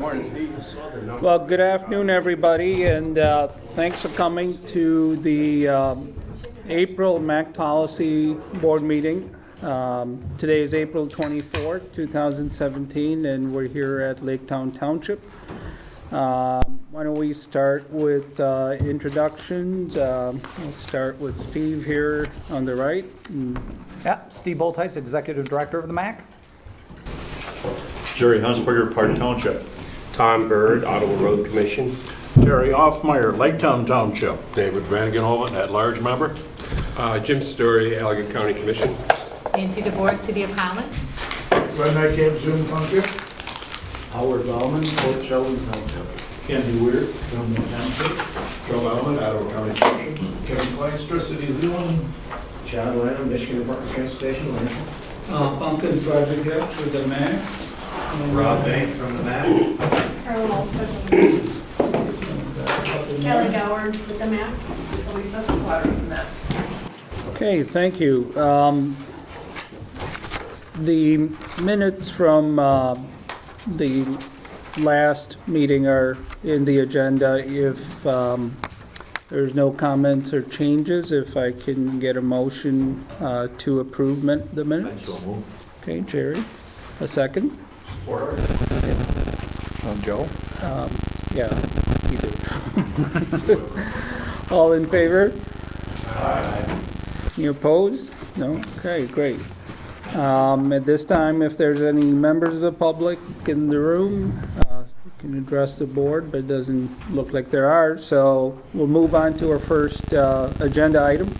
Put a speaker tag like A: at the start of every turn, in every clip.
A: Well, good afternoon, everybody, and thanks for coming to the April MACC Policy Board meeting. Today is April 24th, 2017, and we're here at Laketown Township. Why don't we start with introductions? We'll start with Steve here on the right.
B: Yeah, Steve Boltheitz, Executive Director of the MACC.
C: Jerry Hunsberger, Park Township.
D: Tom Bird, Ottawa Road Commission.
E: Terry Hoffmeyer, Laketown Township.
F: David Vangenhoven, at-large member.
D: Jim Story, Allegan County Commission.
G: Nancy DeBoer, City of Holland.
E: Glenn Camp, Zoom Township.
H: Howard Bauman, Port Sheldon Township.
E: Candy Weir, Gilman Township.
H: Joe Bauman, Ottawa County Commission.
E: Kevin Kleinstra, City of Zeeland.
H: Chad Lanham, Michigan Department of Transportation.
A: Pumpkin Project here with the mayor.
H: Rob Bank from the MACC.
I: Carolyn Olson. Kelly Goward with the MACC. Lisa Water from the MACC.
A: Okay, thank you. The minutes from the last meeting are in the agenda. If there's no comments or changes, if I can get a motion to approve the minutes. Okay, Jerry, a second.
B: Joe?
A: Yeah, he did. All in favor?
H: Aye.
A: You opposed? No? Okay, great. At this time, if there's any members of the public in the room, you can address the board, but it doesn't look like there are. So we'll move on to our first agenda item.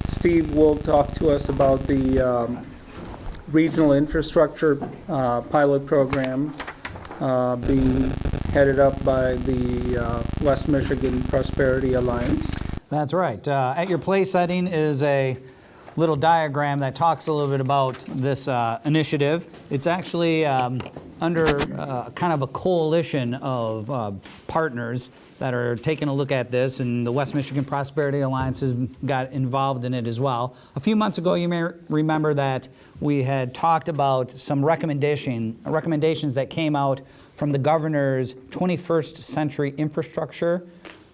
A: Steve will talk to us about the regional infrastructure pilot program being headed up by the West Michigan Prosperity Alliance.
B: That's right. At your place setting is a little diagram that talks a little bit about this initiative. It's actually under kind of a coalition of partners that are taking a look at this, and the West Michigan Prosperity Alliance has got involved in it as well. A few months ago, you may remember that we had talked about some recommendations that came out from the governor's 21st Century Infrastructure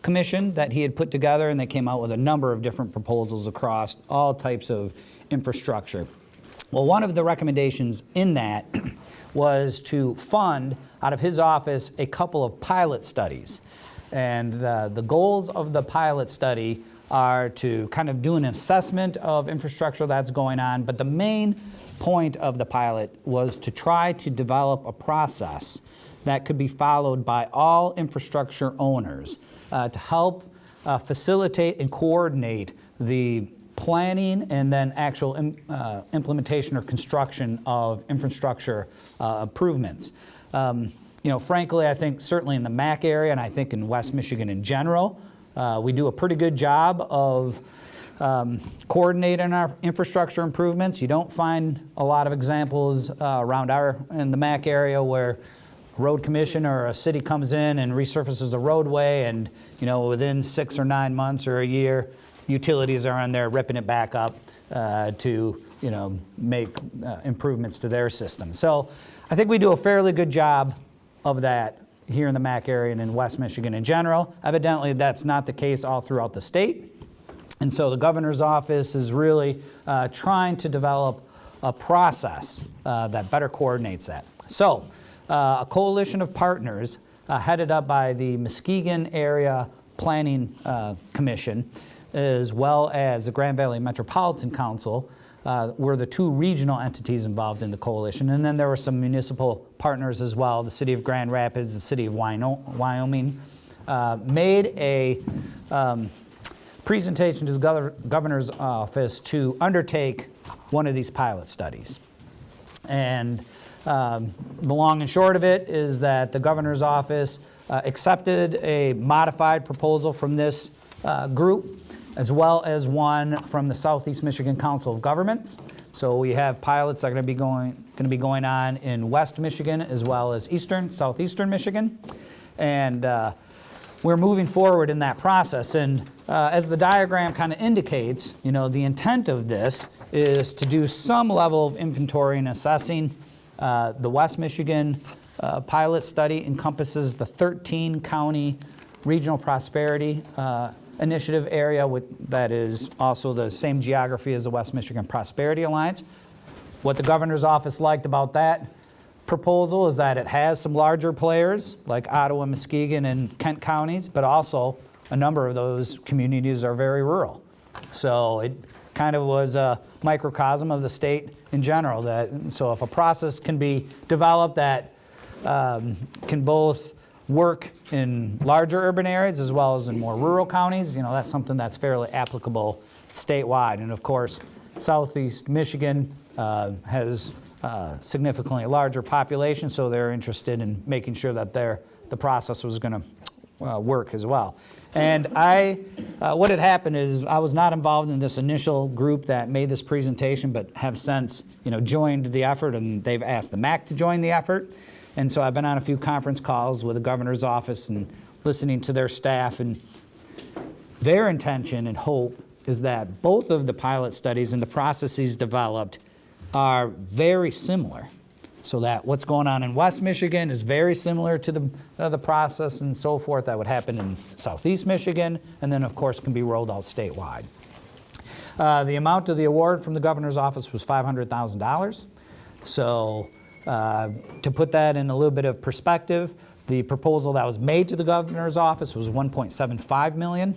B: Commission that he had put together, and they came out with a number of different proposals across all types of infrastructure. Well, one of the recommendations in that was to fund out of his office a couple of pilot studies. And the goals of the pilot study are to kind of do an assessment of infrastructure that's going on, but the main point of the pilot was to try to develop a process that could be followed by all infrastructure owners to help facilitate and coordinate the planning and then actual implementation or construction of infrastructure improvements. Frankly, I think certainly in the MACC area, and I think in West Michigan in general, we do a pretty good job of coordinating our infrastructure improvements. You don't find a lot of examples in the MACC area where a road commission or a city comes in and resurfaces a roadway, and within 6 or 9 months or a year, utilities are on there ripping it back up to make improvements to their system. So I think we do a fairly good job of that here in the MACC area and in West Michigan in general. Evidently, that's not the case all throughout the state. And so the governor's office is really trying to develop a process that better coordinates that. So a coalition of partners headed up by the Muskegon Area Planning Commission, as well as the Grand Valley Metropolitan Council, were the two regional entities involved in the coalition. And then there were some municipal partners as well. The city of Grand Rapids, the city of Wyoming, made a presentation to the governor's office to undertake one of these pilot studies. And the long and short of it is that the governor's office accepted a modified proposal from this group, as well as one from the Southeast Michigan Council of Governments. So we have pilots that are going to be going on in West Michigan as well as southeastern Michigan, and we're moving forward in that process. And as the diagram kind of indicates, the intent of this is to do some level of inventory and assessing the West Michigan pilot study encompasses the 13-county regional prosperity initiative area that is also the same geography as the West Michigan Prosperity Alliance. What the governor's office liked about that proposal is that it has some larger players like Ottawa, Muskegon, and Kent counties, but also a number of those communities are very rural. So it kind of was a microcosm of the state in general. So if a process can be developed that can both work in larger urban areas as well as in more rural counties, that's something that's fairly applicable statewide. And of course, Southeast Michigan has a significantly larger population, so they're interested in making sure that the process was going to work as well. And what had happened is I was not involved in this initial group that made this presentation, but have since joined the effort, and they've asked the MACC to join the effort. And so I've been on a few conference calls with the governor's office and listening to their staff, and their intention and hope is that both of the pilot studies and the processes developed are very similar. So that what's going on in West Michigan is very similar to the process and so forth that would happen in Southeast Michigan, and then of course can be rolled out statewide. The amount of the award from the governor's office was $500,000. So to put that in a little bit of perspective, the proposal that was made to the governor's office was $1.75 million.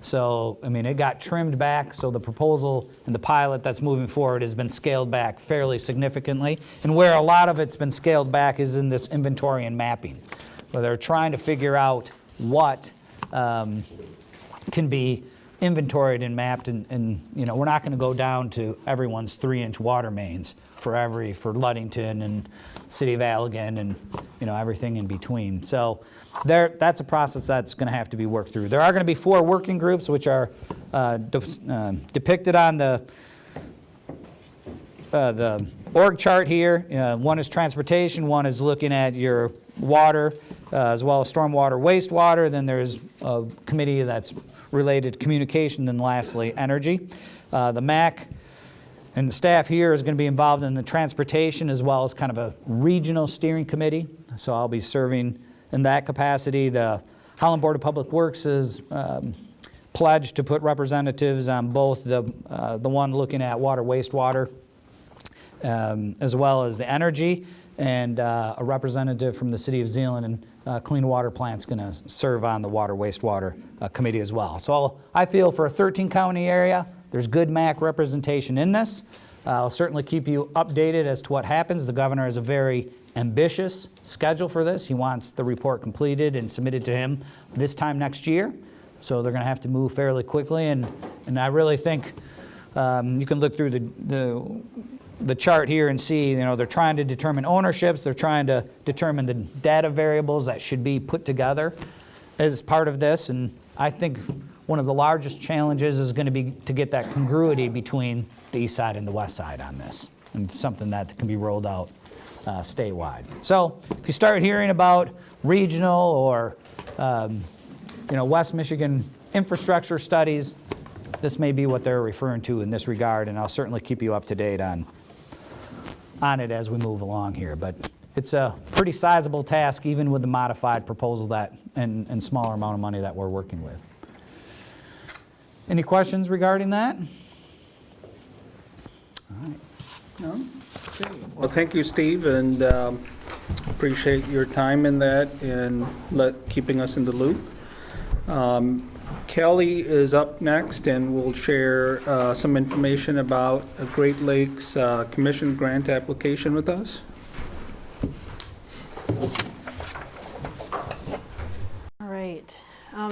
B: So, it got trimmed back, so the proposal and the pilot that's moving forward has been scaled back fairly significantly. And where a lot of it's been scaled back is in this inventory and mapping, where they're trying to figure out what can be inventoried and mapped. And we're not going to go down to everyone's 3-inch water mains for Ludington and City of Allegan and everything in between. So that's a process that's going to have to be worked through. There are going to be 4 working groups which are depicted on the org chart here. One is transportation, one is looking at your water as well as stormwater, wastewater. Then there's a committee that's related to communication, then lastly energy. The MACC and the staff here is going to be involved in the transportation as well as kind of a regional steering committee. So I'll be serving in that capacity. The Holland Board of Public Works is pledged to put representatives on both the one looking at water, wastewater, as well as the energy, and a representative from the City of Zeeland and Clean Water Plant's going to serve on the water, wastewater committee as well. So I feel for a 13-county area, there's good MACC representation in this. I'll certainly keep you updated as to what happens. The governor has a very ambitious schedule for this. He wants the report completed and submitted to him this time next year. So they're going to have to move fairly quickly. And I really think you can look through the chart here and see, they're trying to determine ownerships. They're trying to determine the data variables that should be put together as part of this. And I think one of the largest challenges is going to be to get that congruity between the east side and the west side on this, and something that can be rolled out statewide. So if you start hearing about regional or West Michigan infrastructure studies, this may be what they're referring to in this regard, and I'll certainly keep you up to date on it as we move along here. But it's a pretty sizable task, even with the modified proposal and smaller amount of money that we're working with. Any questions regarding that? All right.
A: No? Okay. Well, thank you, Steve, and appreciate your time in that and keeping us in the loop. Kelly is up next and will share some information about a Great Lakes Commission grant application with us.
I: All right.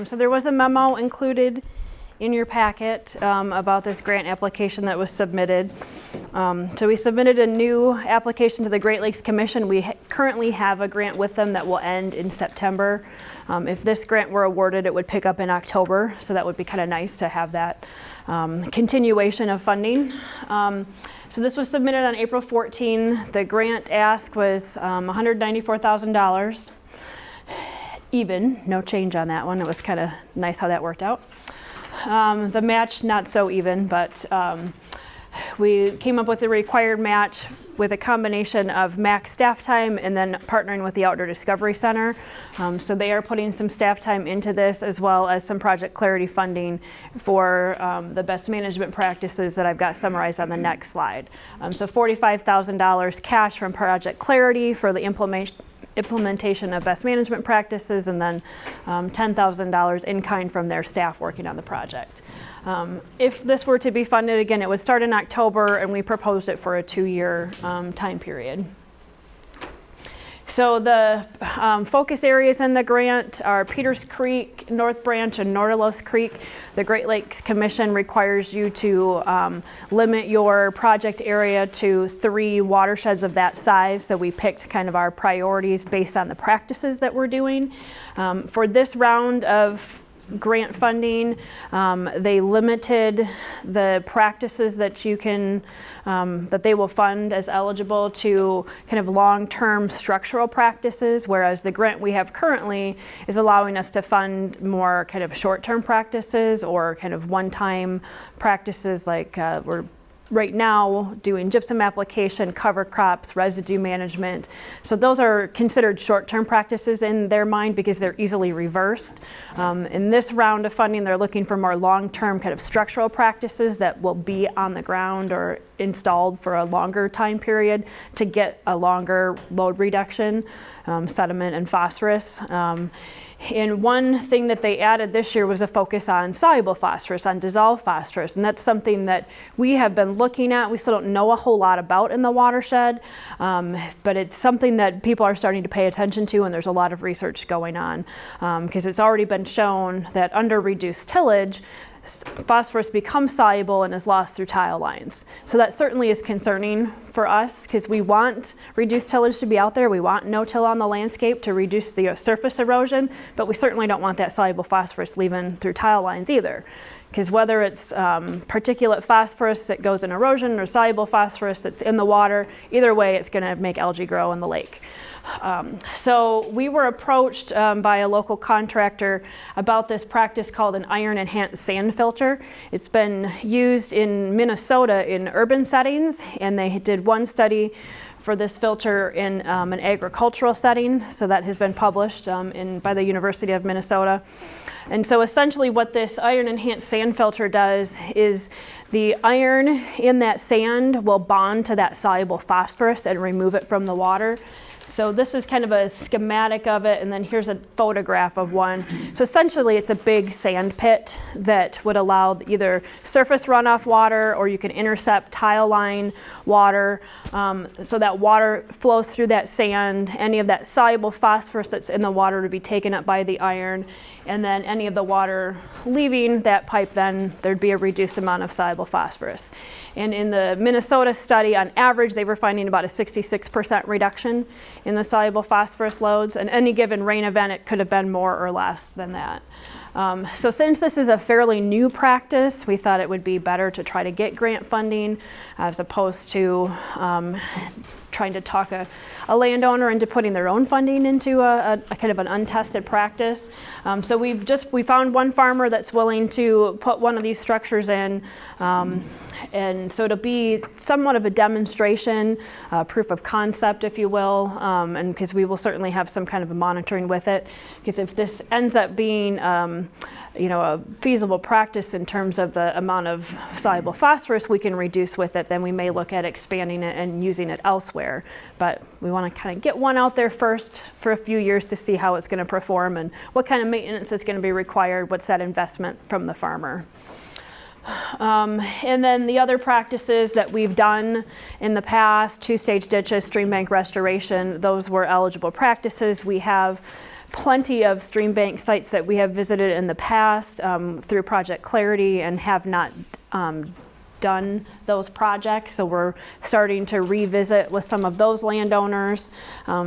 I: So there was a memo included in your packet about this grant application that was submitted. So we submitted a new application to the Great Lakes Commission. We currently have a grant with them that will end in September. If this grant were awarded, it would pick up in October, so that would be kind of nice to have that continuation of funding. So this was submitted on April 14. The grant ask was $194,000. Even, no change on that one. It was kind of nice how that worked out. The match, not so even, but we came up with the required match with a combination of MACC staff time and then partnering with the Outdoor Discovery Center. So they are putting some staff time into this, as well as some Project Clarity funding for the best management practices that I've got summarized on the next slide. So $45,000 cash from Project Clarity for the implementation of best management practices, and then $10,000 in kind from their staff working on the project. If this were to be funded again, it would start in October, and we proposed it for a 2-year time period. So the focus areas in the grant are Peters Creek, North Branch, and Nautilus Creek. The Great Lakes Commission requires you to limit your project area to 3 watersheds of that size. So we picked kind of our priorities based on the practices that we're doing. For this round of grant funding, they limited the practices that you can, that they will fund as eligible to kind of long-term structural practices, whereas the grant we have currently is allowing us to fund more kind of short-term practices or kind of one-time practices, like we're right now doing gypsum application, cover crops, residue management. So those are considered short-term practices in their mind because they're easily reversed. In this round of funding, they're looking for more long-term kind of structural practices that will be on the ground or installed for a longer time period to get a longer load reduction, sediment and phosphorus. And one thing that they added this year was a focus on soluble phosphorus, on dissolved phosphorus. And that's something that we have been looking at. We still don't know a whole lot about in the watershed, but it's something that people are starting to pay attention to, and there's a lot of research going on because it's already been shown that under reduced tillage, phosphorus becomes soluble and is lost through tile lines. So that certainly is concerning for us because we want reduced tillage to be out there. We want no-till on the landscape to reduce the surface erosion, but we certainly don't want that soluble phosphorus leaving through tile lines either. Because whether it's particulate phosphorus that goes in erosion or soluble phosphorus that's in the water, either way it's going to make algae grow in the lake. So we were approached by a local contractor about this practice called an iron enhanced sand filter. It's been used in Minnesota in urban settings, and they did one study for this filter in an agricultural setting. So that has been published by the University of Minnesota. And so essentially what this iron enhanced sand filter does is the iron in that sand will bond to that soluble phosphorus and remove it from the water. So this is kind of a schematic of it, and then here's a photograph of one. So essentially it's a big sand pit that would allow either surface runoff water, or you can intercept tile line water, so that water flows through that sand, any of that soluble phosphorus that's in the water to be taken up by the iron, and then any of the water leaving that pipe, then there'd be a reduced amount of soluble phosphorus. And in the Minnesota study, on average, they were finding about a 66% reduction in the soluble phosphorus loads. And any given rain event, it could have been more or less than that. So since this is a fairly new practice, we thought it would be better to try to get grant funding as opposed to trying to talk a landowner into putting their own funding into a kind of an untested practice. So we found one farmer that's willing to put one of these structures in, and so it'll be somewhat of a demonstration, proof of concept, if you will, and because we will certainly have some kind of a monitoring with it. Because if this ends up being a feasible practice in terms of the amount of soluble phosphorus we can reduce with it, then we may look at expanding it and using it elsewhere. But we want to kind of get one out there first for a few years to see how it's going to perform and what kind of maintenance is going to be required, what's that investment from the farmer. And then the other practices that we've done in the past, 2-stage ditches, stream bank restoration, those were eligible practices. We have plenty of stream bank sites that we have visited in the past through Project Clarity and have not done those projects. So we're starting to revisit with some of those landowners.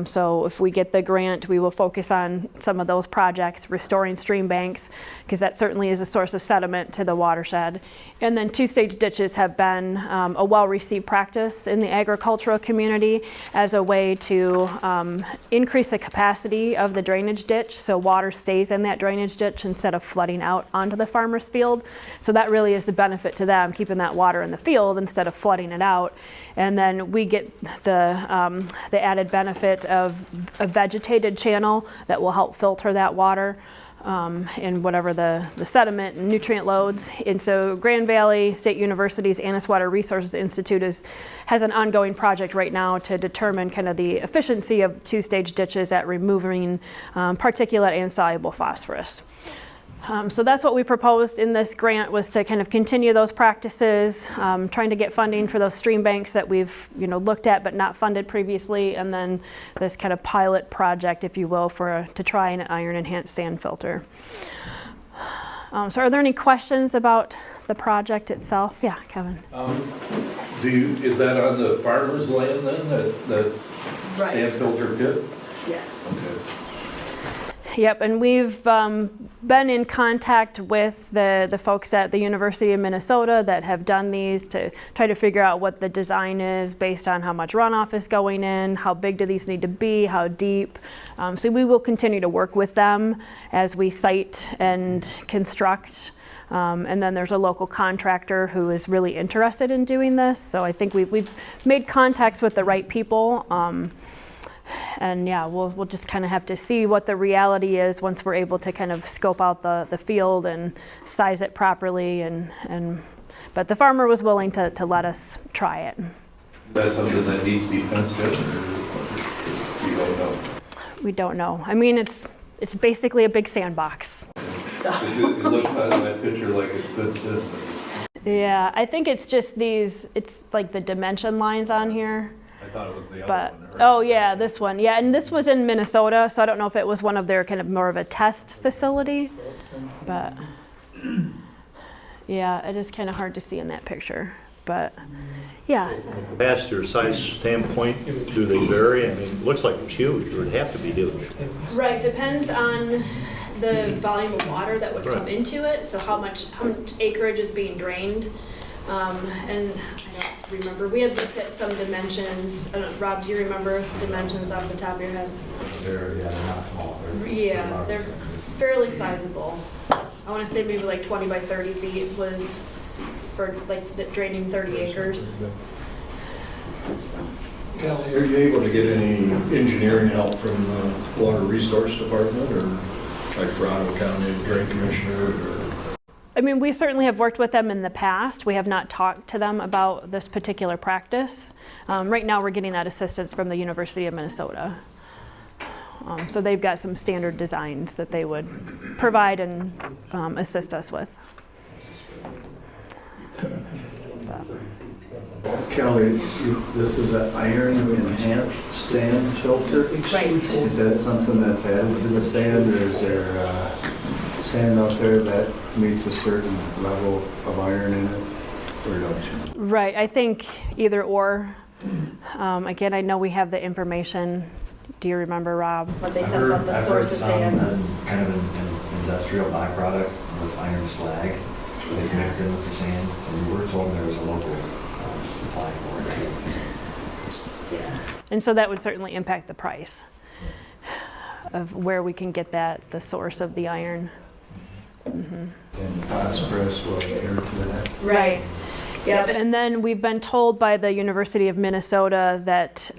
I: So if we get the grant, we will focus on some of those projects, restoring stream banks, because that certainly is a source of sediment to the watershed. And then 2-stage ditches have been a well-received practice in the agricultural community as a way to increase the capacity of the drainage ditch so water stays in that drainage ditch instead of flooding out onto the farmer's field. So that really is the benefit to them, keeping that water water in the field instead of flooding it out. And then we get the added benefit of a vegetated channel that will help filter that water and whatever the sediment and nutrient loads. And so Grand Valley State University's Annis Water Resources Institute has an ongoing project right now to determine kind of the efficiency of two-stage ditches at removing particulate and soluble phosphorus. So that's what we proposed in this grant, was to kind of continue those practices, trying to get funding for those stream banks that we've looked at but not funded previously, and then this kind of pilot project, if you will, to try an iron enhanced sand filter. So are there any questions about the project itself? Yeah, Kevin.
J: Is that on the farmer's land then, that
I: Right.
J: sand filter pit?
I: Yes.
J: Okay.
I: Yep, and we've been in contact with the folks at the University of Minnesota that have done these to try to figure out what the design is based on how much runoff is going in, how big do these need to be, how deep. So we will continue to work with them as we site and construct. And then there's a local contractor who is really interested in doing this. So I think we've made contacts with the right people. And yeah, we'll just kind of have to see what the reality is once we're able to kind of scope out the field and size it properly. But the farmer was willing to let us try it.
J: Is that something that needs to be fenced in, or you don't know?
I: We don't know. I mean, it's basically a big sandbox. So.
J: It looks on that picture like it's fenced in.
I: Yeah, I think it's just it's like the dimension lines on here.
J: I thought it was the other
I: But,
J: one.
I: oh yeah, this one. Yeah, and this was in Minnesota, so I don't know if it was one of their kind of more of a test facility. But yeah, it is kind of hard to see in that picture. But yeah.
C: Past your size standpoint, do they vary? I mean, it looks like it's huge, or it'd have to be huge.
I: Right, depends on the volume of water that would come
C: Right.
I: into it, so how much acreage is being drained. And I don't remember, we had looked at some dimensions. I don't know, Rob, do you remember dimensions off the top of your head?
H: They're not small.
I: Yeah, they're fairly sizable. I want to say maybe like 20 by 30 feet was for like draining 30 acres. So.
K: Kelly, are you able to get any engineering help from the Water Resource Department, or like for Ottawa County Drain Commissioner?
I: I mean, we certainly have worked with them in the past. We have not talked to them about this particular practice. Right now, we're getting that assistance from the University of Minnesota. So they've got some standard designs that they would provide and assist us with.
H: Kelly, this is an iron enhanced sand filter?
I: Right.
H: Is that something that's added to the sand, or is there sand out there that meets a certain level of iron in it, or don't you?
I: Right, I think either or. Again, I know we have the information. Do you remember, Rob, what they said about the source of sand?
L: Kind of an industrial byproduct with iron slag is mixed in with the sand. And we were told there was a local supply for it.
I: Yeah. And so that would certainly impact the price of where we can get the source of the iron.
H: And phosphorus will adhere to that.
I: Right. Yep. And then we've been told by the University of Minnesota that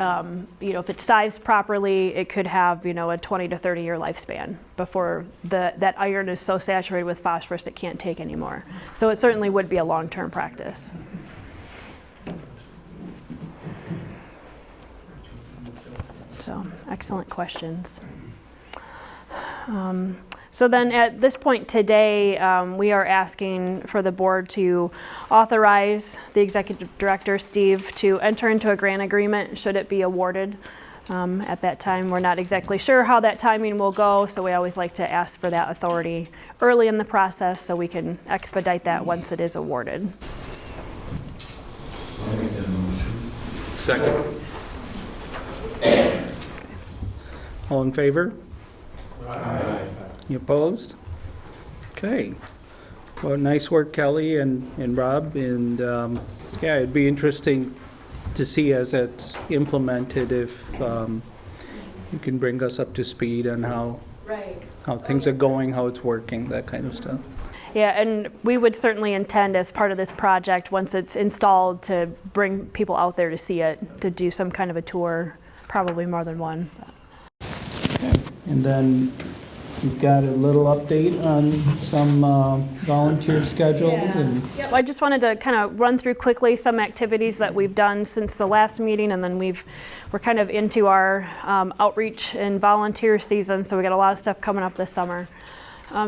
I: if it's sized properly, it could have a 20 to 30 year lifespan before that iron is so saturated with phosphorus it can't take anymore. So it certainly would be a long-term practice. So excellent questions. So then at this point today, we are asking for the board to authorize the executive director, Steve, to enter into a grant agreement should it be awarded. At that time, we're not exactly sure how that timing will go, so we always like to ask for that authority early in the process so we can expedite that once it is awarded.
J: Second.
A: All in favor? You opposed? Okay. Well, nice work, Kelly and Rob. And yeah, it'd be interesting to see as it's implemented if you can bring us up to speed on how things are going, how it's working, that kind of stuff.
I: Yeah, and we would certainly intend as part of this project, once it's installed, to bring people out there to see it, to do some kind of a tour, probably more than one.
A: And then we've got a little update on some volunteer schedules and
I: Yep. I just wanted to kind of run through quickly some activities that we've done since the last meeting, and then we're kind of into our outreach and volunteer season, so we got a lot of stuff coming up this summer.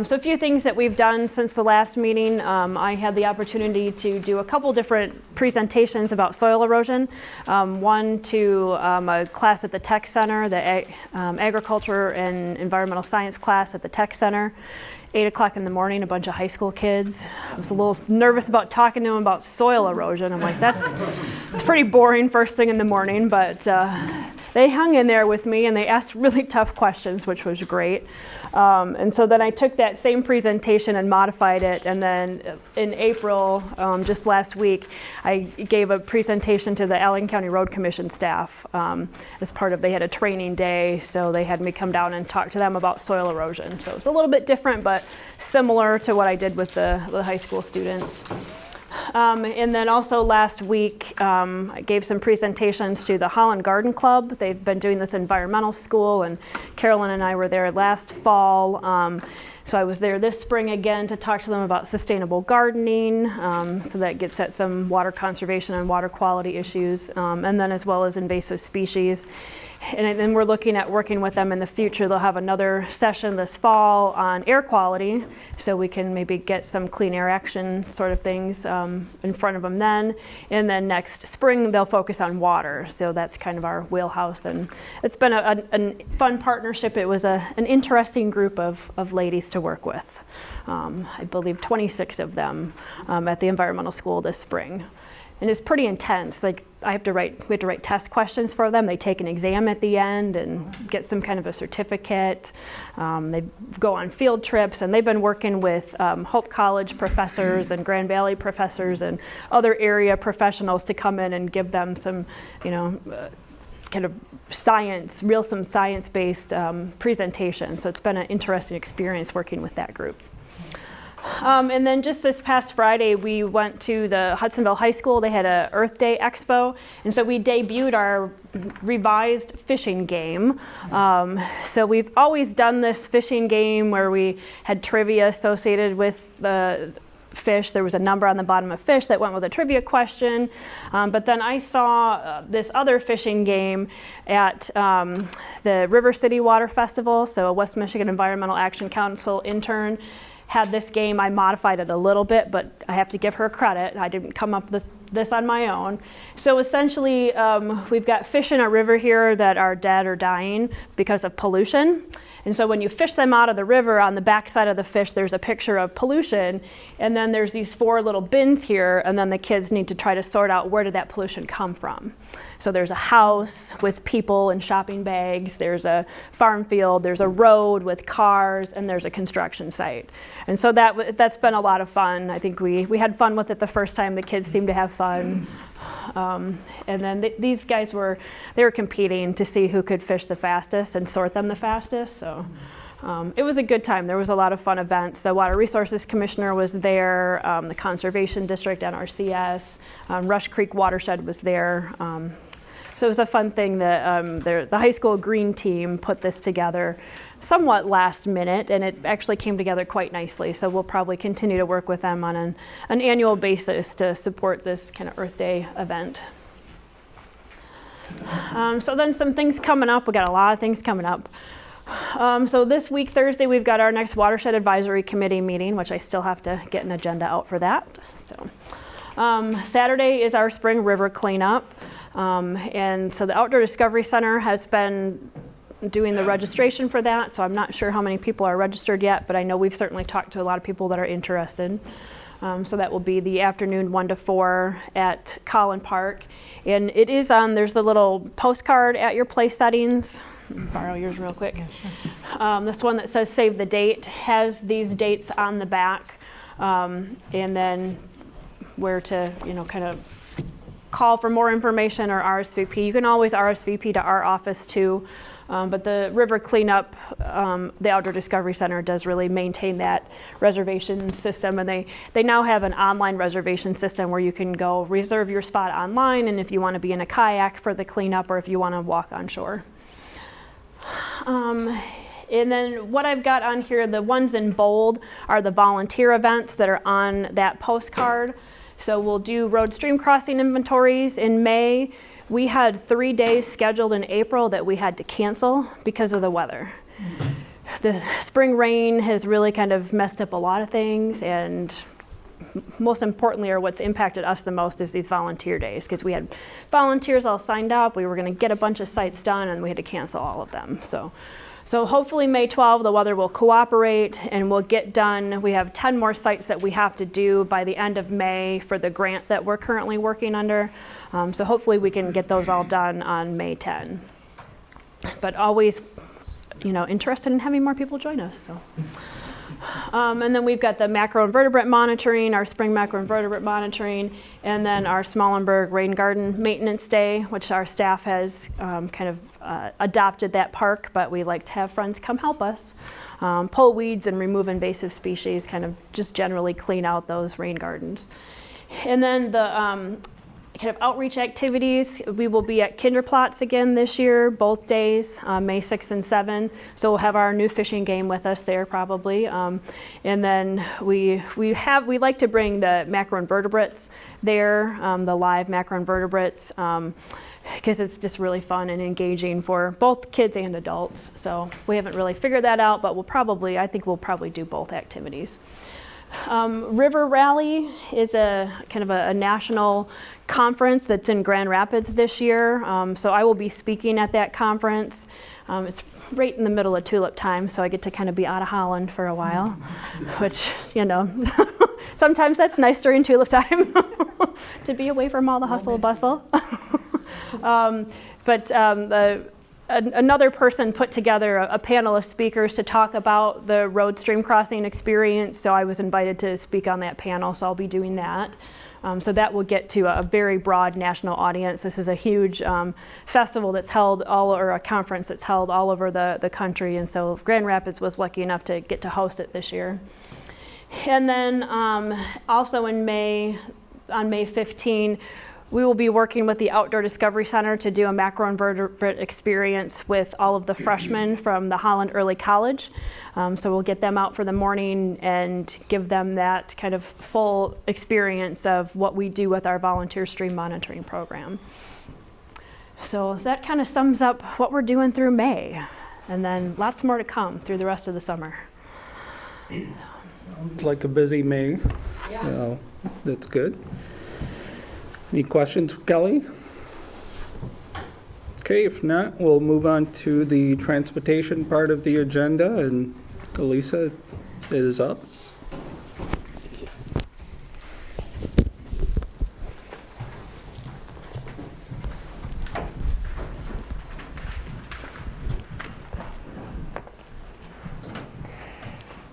I: So a few things that we've done since the last meeting. I had the opportunity to do a couple different presentations about soil erosion. One to a class at the Tech Center, the Agriculture and Environmental Science class at the Tech Center. 8 o'clock in the morning, a bunch of high school kids. I was a little nervous about talking to them about soil erosion. I'm like, it's pretty boring first thing in the morning, but they hung in there with me and they asked really tough questions, which was great. And so then I took that same presentation and modified it, and then in April, just last week, I gave a presentation to the Allegan County Road Commission staff as part of, they had a training day, so they had me come down and talk to them about soil erosion. So it's a little bit different, but similar to what I did with the high school students. And then also last week, I gave some presentations to the Holland Garden Club. They've been doing this environmental school, and Carolyn and I were there last fall. So I was there this spring again to talk to them about sustainable gardening. So that gets at some water conservation and water quality issues, and then as well as invasive species. And then we're looking at working with them in the future. They'll have another session this fall on air quality, so we can maybe get some clean air action sort of things in front of them then. And then next spring, they'll focus on water. So that's kind of our wheelhouse. And it's been a fun partnership. It was an interesting group of ladies to work with. I believe 26 of them at the environmental school this spring. And it's pretty intense. Like we have to write test questions for them. They take an exam at the end and get some kind of a certificate. They go on field trips, and they've been working with Hope College professors and Grand Valley professors and other area professionals to come in and give them some, kind of some science-based presentation. So it's been an interesting experience working with that group. And then just this past Friday, we went to the Hudsonville High School. They had a Earth Day Expo, and so we debuted our revised fishing game. So we've always done this fishing game where we had trivia associated with the fish. There was a number on the bottom of fish that went with a trivia question. But then I saw this other fishing game at the River City Water Festival. So a West Michigan Environmental Action Council intern had this game. I modified it a little bit, but I have to give her credit. I didn't come up with this on my own. So essentially, we've got fish in a river here that are dead or dying because of pollution. And so when you fish them out of the river, on the backside of the fish, there's a picture of pollution. And then there's these 4 little bins here, and then the kids need to try to sort out where did that pollution come from. So there's a house with people and shopping bags, there's a farm field, there's a road with cars, and there's a construction site. And so that's been a lot of fun. I think we had fun with it the first time. The kids seemed to have fun. And then these guys were competing to see who could fish the fastest and sort them the fastest. So it was a good time. There was a lot of fun events. The Water Resources Commissioner was there, the Conservation District, NRCS, Rush Creek Watershed was there. So it was a fun thing that the high school green team put this together somewhat last minute, and it actually came together quite nicely. So we'll probably continue to work with them on an annual basis to support this kind of Earth Day event. So then some things coming up. We got a lot of things coming up. So this week, Thursday, we've got our next Watershed Advisory Committee meeting, which I still have to get an agenda out for that. So Saturday is our spring river cleanup. And so the Outdoor Discovery Center has been doing the registration for that, so I'm not sure how many people are registered yet, but I know we've certainly talked to a lot of people that are interested. So that will be the afternoon 1 to 4 at Collin Park. And it is there's a little postcard at your place settings. Borrow yours real quick. Yeah, sure. This one that says save the date has these dates on the back, and then where to, kind of call for more information or RSVP. You can always RSVP to our office too. But the river cleanup, the Outdoor Discovery Center does really maintain that reservation system, and they now have an online reservation system where you can go reserve your spot online, and if you want to be in a kayak for the cleanup or if you want to walk on shore. And then what I've got on here, the ones in bold are the volunteer events that are on that postcard. So we'll do road stream crossing inventories in May. We had 3 days scheduled in April that we had to cancel because of the weather. The spring rain has really kind of messed up a lot of things, and most importantly, or what's impacted us the most, is these volunteer days, because we had volunteers all signed up. We were going to get a bunch of sites done, and we had to cancel all of them. So hopefully May 12, the weather will cooperate and we'll get done. We have 10 more sites that we have to do by the end of May for the grant that we're currently working under. So hopefully we can get those all done on May 10. But always, interested in having more people join us. So. And then we've got the macroinvertebrate monitoring, our spring macroinvertebrate monitoring, and then our Smallenberg Rain Garden Maintenance Day, which our staff has adopted that park, but we like to have friends come help us pull weeds and remove invasive species, kind of just generally clean out those rain gardens. And then the kind of outreach activities, we will be at Kinderplatz again this year, both days, May 6 and 7. So we'll have our new fishing game with us there probably. And then we like to bring the macroinvertebrates there, the live macroinvertebrates, because it's just really fun and engaging for both kids and adults. So we haven't really figured that out, but I think we'll probably do both activities. River Rally is a kind of a national conference that's in Grand Rapids this year. So I will be speaking at that conference. It's right in the middle of tulip time, so I get to kind of be out of Holland for a while, which, sometimes that's nice during tulip time to be away from all the hustle and bustle. Another person put together a panel of speakers to talk about the road stream crossing experience, so I was invited to speak on that panel, so I'll be doing that. So that will get to a very broad national audience. This is a huge festival that's held or a conference that's held all over the country, and so Grand Rapids was lucky enough to get to host it this year. And then also in May, on May 15, we will be working with the Outdoor Discovery Center to do a macroinvertebrate experience with all of the freshmen from the Holland Early College. So we'll get them out for the morning and give them that kind of full experience of what we do with our volunteer stream monitoring program. So that kind of sums up what we're doing through May. And then lots more to come through the rest of the summer.
A: Sounds like a busy May, so that's good. Any questions for Kelly? Okay, if not, we'll move on to the transportation part of the agenda, and Elisa is up.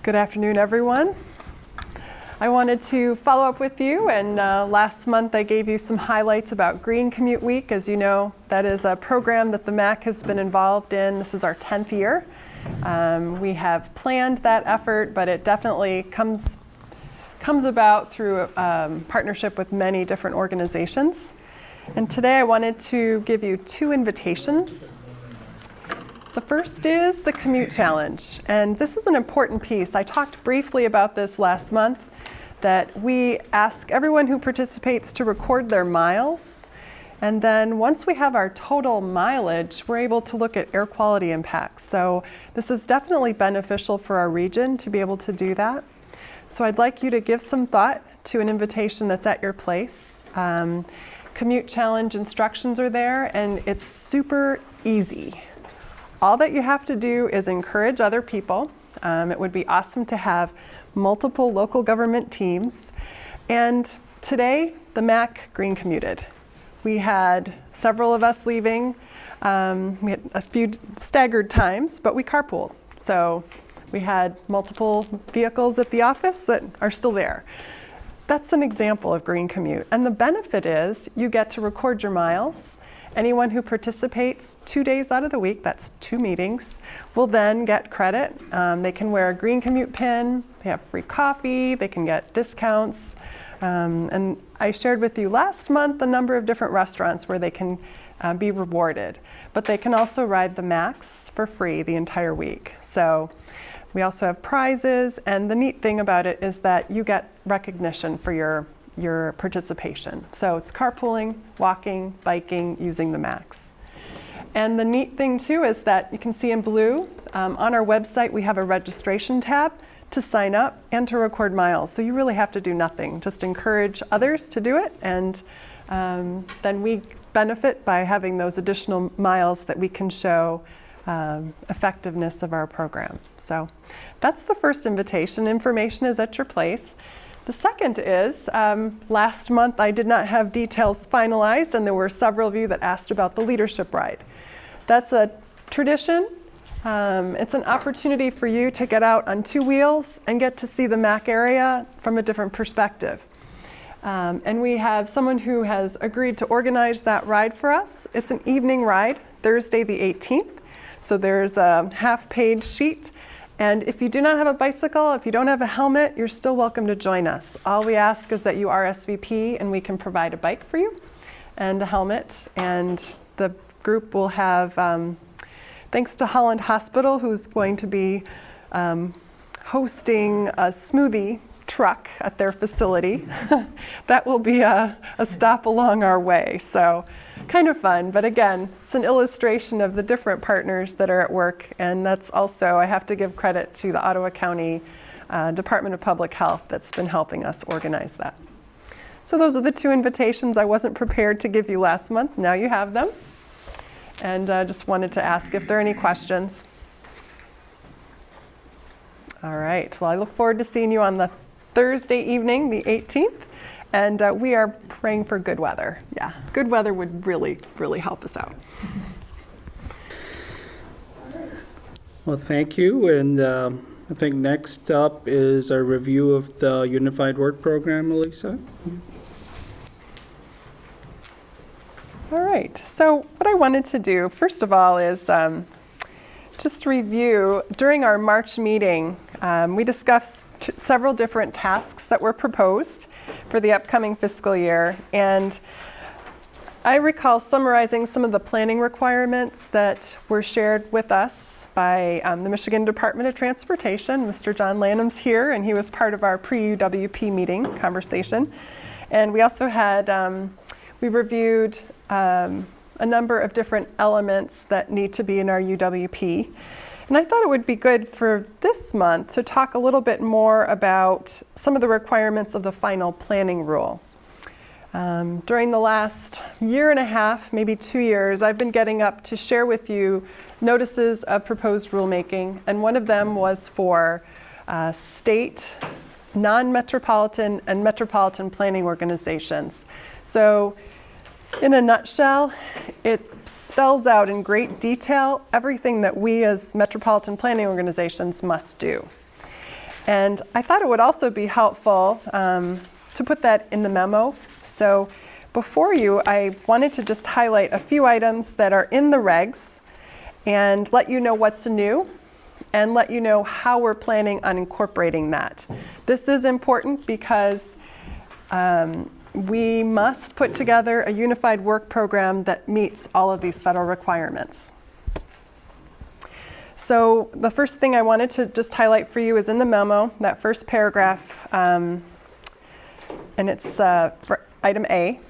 M: Good afternoon, everyone. I wanted to follow up with you, and last month I gave you some highlights about Green Commute Week. As you know, that is a program that the MACC has been involved in. This is our 10th year. We have planned that effort, but it definitely comes about through a partnership with many different organizations. And today I wanted to give you 2 invitations. The first is the Commute Challenge, and this is an important piece. I talked briefly about this last month, that we ask everyone who participates to record their miles, and then once we have our total mileage, we're able to look at air quality impacts. So this is definitely beneficial for our region to be able to do that. So I'd like you to give some thought to an invitation that's at your place. Commute Challenge instructions are there, and it's super easy. All that you have to do is encourage other people. It would be awesome to have multiple local government teams. And today, the MACC green commuted. We had several of us leaving. We had a few staggered times, but we carpooled. So we had multiple vehicles at the office that are still there. that's an example of Green Commute. And the benefit is you get to record your miles. Anyone who participates 2 days out of the week, that's 2 meetings, will then get credit. They can wear a Green Commute pin, they have free coffee, they can get discounts. And I shared with you last month a number of different restaurants where they can be rewarded. But they can also ride the MACC for free the entire week. So we also have prizes, and the neat thing about it is that you get recognition for your participation. So it's carpooling, walking, biking, using the MACC. And the neat thing too is that you can see in blue, on our website we have a registration tab to sign up and to record miles. So you really have to do nothing, just encourage others to do it, and then we benefit by having those additional miles that we can show effectiveness of our program. So that's the first invitation. Information is at your place. The second is, last month I did not have details finalized, and there were several of you that asked about the leadership ride. That's a tradition. It's an opportunity for you to get out on 2 wheels and get to see the MACC area from a different perspective. And we have someone who has agreed to organize that ride for us. It's an evening ride, Thursday the 18th. So there's a half-page sheet. And if you do not have a bicycle, if you don't have a helmet, you're still welcome to join us. All we ask is that you RSVP, and we can provide a bike for you and a helmet. And the group will have, thanks to Holland Hospital, who's going to be hosting a smoothie truck at their facility. That will be a stop along our way. So kind of fun, but again, it's an illustration of the different partners that are at work, and that's also, I have to give credit to the Ottawa County Department of Public Health that's been helping us organize that. So those are the 2 invitations I wasn't prepared to give you last month. Now you have them, and just wanted to ask if there are any questions. All right, well, I look forward to seeing you on the Thursday evening, the 18th. And we are praying for good weather. Yeah, good weather would really, really help us out.
A: Well, thank you. And I think next up is a review of the Unified Work Program, Elisa.
M: All right, so what I wanted to do, first of all, is just review. During our March meeting, we discussed several different tasks that were proposed for the upcoming fiscal year. And I recall summarizing some of the planning requirements that were shared with us by the Michigan Department of Transportation. Mr. John Lanham's here, and he was part of our pre-UWP meeting conversation. And we also had, we reviewed a number of different elements that need to be in our UWP. And I thought it would be good for this month to talk a little bit more about some of the requirements of the final planning rule. During the last year and a half, maybe 2 years, I've been getting up to share with you notices of proposed rulemaking, and one of them was for state, non-metropolitan, and metropolitan planning organizations. So in a nutshell, it spells out in great detail everything that we as metropolitan planning organizations must do. And I thought it would also be helpful to put that in the memo. So before you, I wanted to just highlight a few items that are in the regs and let you know what's new and let you know how we're planning on incorporating that. This is important because we must put together a unified work program that meets all of these federal requirements. So the first thing I wanted to just highlight for you is in the memo, that first paragraph, and it's for item A.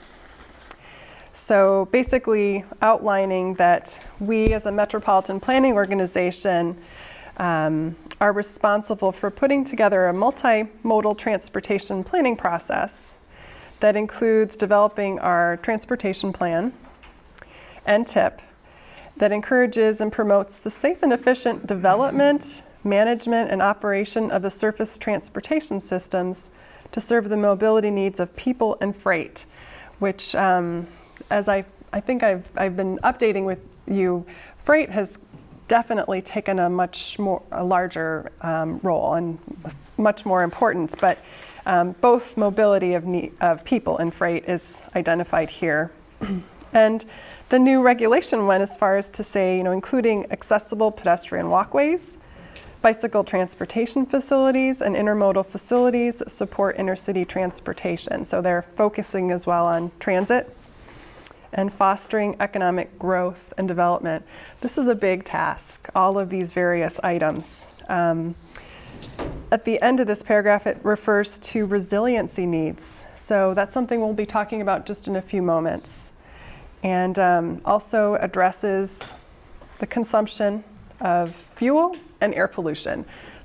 M: So basically outlining that we as a metropolitan planning organization are responsible for putting together a multimodal transportation planning process that includes developing our transportation plan and TIP that encourages and promotes the safe and efficient development, management, and operation of the surface transportation systems to serve the mobility needs of people and freight, which, as I think I've been updating with you, freight has definitely taken a larger role and much more important. But Both mobility of people and freight is identified here. And the new regulation went as far as to say, including accessible pedestrian walkways, bicycle transportation facilities, and intermodal facilities that support intercity transportation. So they're focusing as well on transit and fostering economic growth and development. This is a big task, all of these various items. At the end of this paragraph, it refers to resiliency needs. So that's something we'll be talking about just in a few moments. And also addresses the consumption of fuel and air pollution.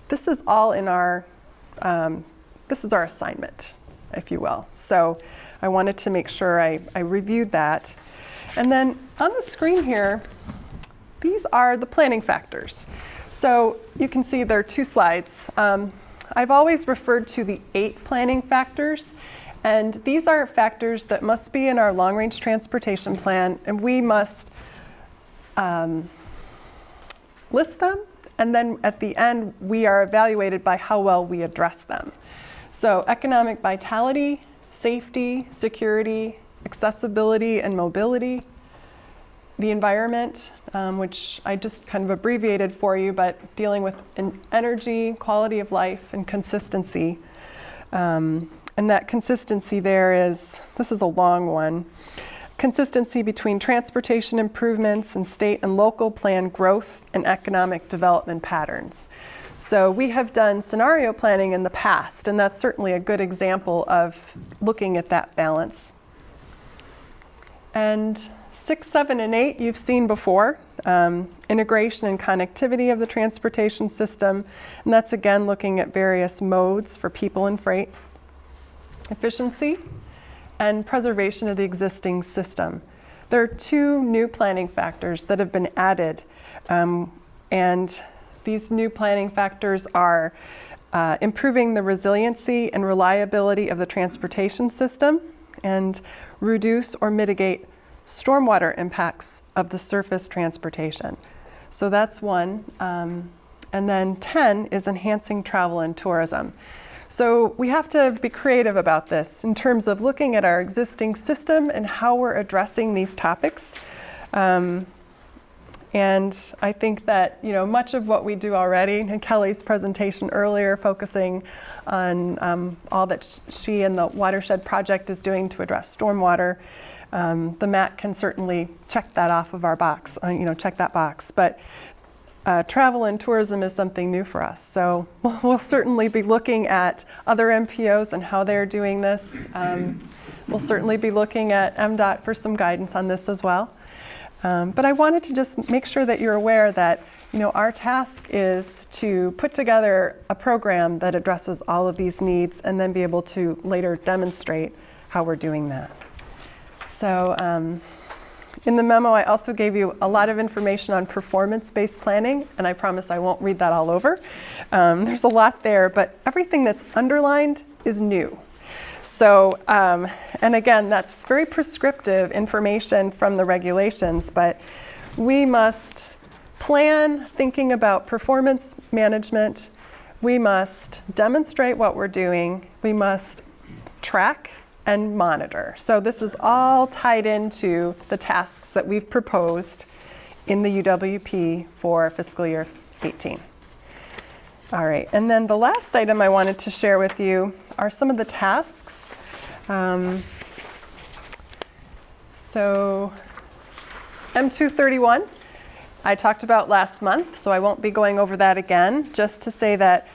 M: This is all in our, this is our assignment, if you will. So I wanted to make sure I reviewed that. And then on the screen here, these are the planning factors. So you can see there are 2 slides. I've always referred to the 8 planning factors, and these are factors that must be in our long-range transportation plan, and we must list them, and then at the end, we are evaluated by how well we address them. So economic vitality, safety, security, accessibility, and mobility, the environment, which I just kind of abbreviated for you, but dealing with energy, quality of life, and consistency. And that consistency there is, this is a long one, consistency between transportation improvements and state and local plan growth and economic development patterns. So we have done scenario planning in the past, and that's certainly a good example of looking at that balance. And 6, 7, and 8 you've seen before, integration and connectivity of the transportation system, and that's again looking at various modes for people and freight, efficiency, and preservation of the existing system. There are 2 new planning factors that have been added, and these new planning factors are improving the resiliency and reliability of the transportation system and reduce or mitigate stormwater impacts of the surface transportation. So that's 1. And then 10 is enhancing travel and tourism. So we have to be creative about this in terms of looking at our existing system and how we're addressing these topics. And I think that much of what we do already, and Kelly's presentation earlier focusing on all that she and the Watershed Project is doing to address stormwater, the MACC can certainly check that off of our box, check that box. But travel and tourism is something new for us. So we'll certainly be looking at other MPOs and how they're doing this. We'll certainly be looking at MDOT for some guidance on this as well. But I wanted to just make sure that you're aware that our task is to put together a program that addresses all of these needs and then be able to later demonstrate how we're doing that. So in the memo, I also gave you a lot of information on performance-based planning, and I promise I won't read that all over. There's a lot there, but everything that's underlined is new. So, and again, that's very prescriptive information from the regulations, but we must plan thinking about performance management. We must demonstrate what we're doing. We must track and monitor. So this is all tied into the tasks that we've proposed in the UWP for fiscal year 18. All right, and then the last item I wanted to share with you are some of the tasks. So M231, I talked about last month, so I won't be going over that again, just to say that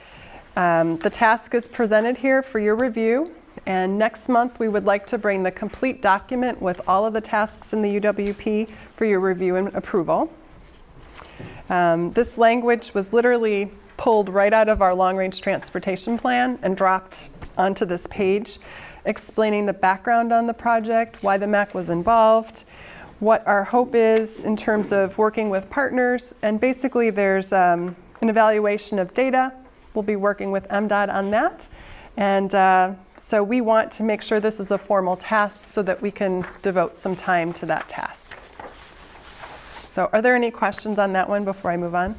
M: the task is presented here for your review. And next month, we would like to bring the complete document with all of the tasks in the UWP for your review and approval. This language was literally pulled right out of our long-range transportation plan and dropped onto this page, explaining the background on the project, why the MACC was involved, what our hope is in terms of working with partners, and basically there's an evaluation of data. We'll be working with MDOT on that. And so we want to make sure this is a formal task so that we can devote some time to that task. So are there any questions on that one before I move on?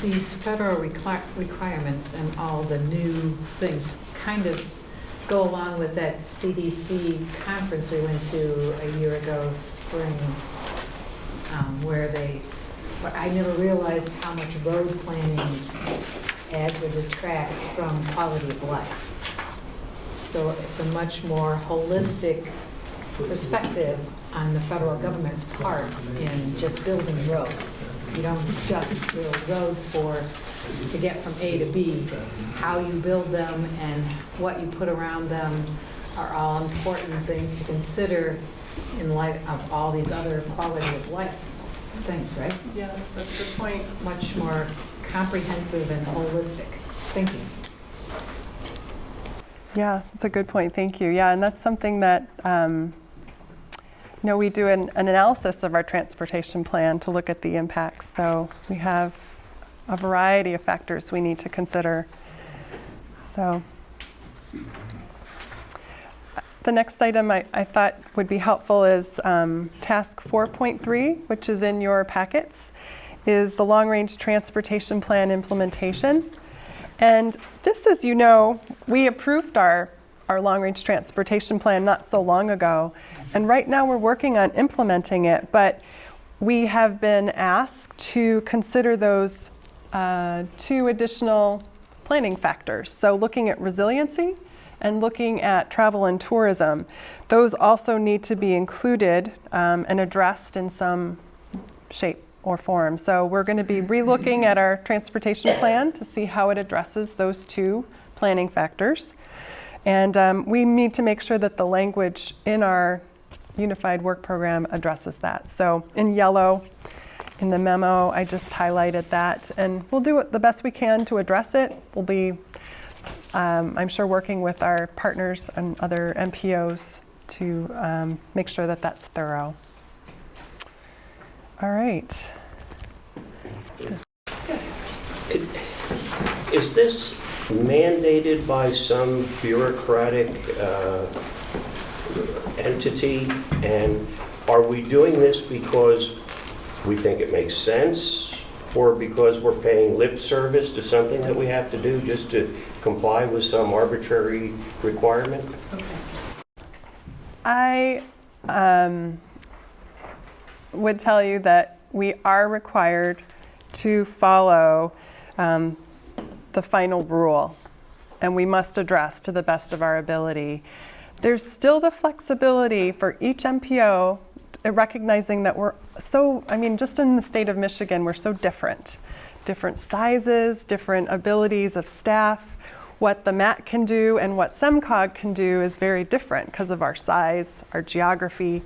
G: these federal requirements and all the new things kind of go along with that CDC conference we went to a year ago, spring, where I never realized how much road planning adds or detracts from quality of life. So it's a much more holistic perspective on the federal government's part in just building roads. You don't just build roads to get from A to B. How you build them and what you put around them are all important things to consider in light of all these other quality of life things, right?
M: Yeah, that's a good point.
G: Much more comprehensive and holistic. Thank you.
M: Yeah, that's a good point. Thank you. Yeah, and that's something that we do an analysis of our transportation plan to look at the impacts. So we have a variety of factors we need to consider. So the next item I thought would be helpful is task 4.3, which is in your packets, is the long-range transportation plan implementation. And this, as you know, we approved our long-range transportation plan not so long ago. And right now we're working on implementing it, but we have been asked to consider those 2 additional planning factors. So looking at resiliency and looking at travel and tourism. Those also need to be included and addressed in some shape or form. So we're going to be relooking at our transportation plan to see how it addresses those 2 planning factors. And we need to make sure that the language in our Unified Work Program addresses that. So in yellow, in the memo, I just highlighted that. And we'll do the best we can to address it. We'll be, I'm sure, working with our partners and other MPOs to make sure that that's thorough. All right.
N: Is this mandated by some bureaucratic entity? And are we doing this because we think it makes sense, or because we're paying lip service to something that we have to do just to comply with some arbitrary requirement?
M: I would tell you that we are required to follow the final rule, and we must address to the best of our ability. There's still the flexibility for each MPO, recognizing that we're so, just in the state of Michigan, we're so different. Different sizes, different abilities of staff. What the MACC can do and what SEMCOG can do is very different because of our size, our geography.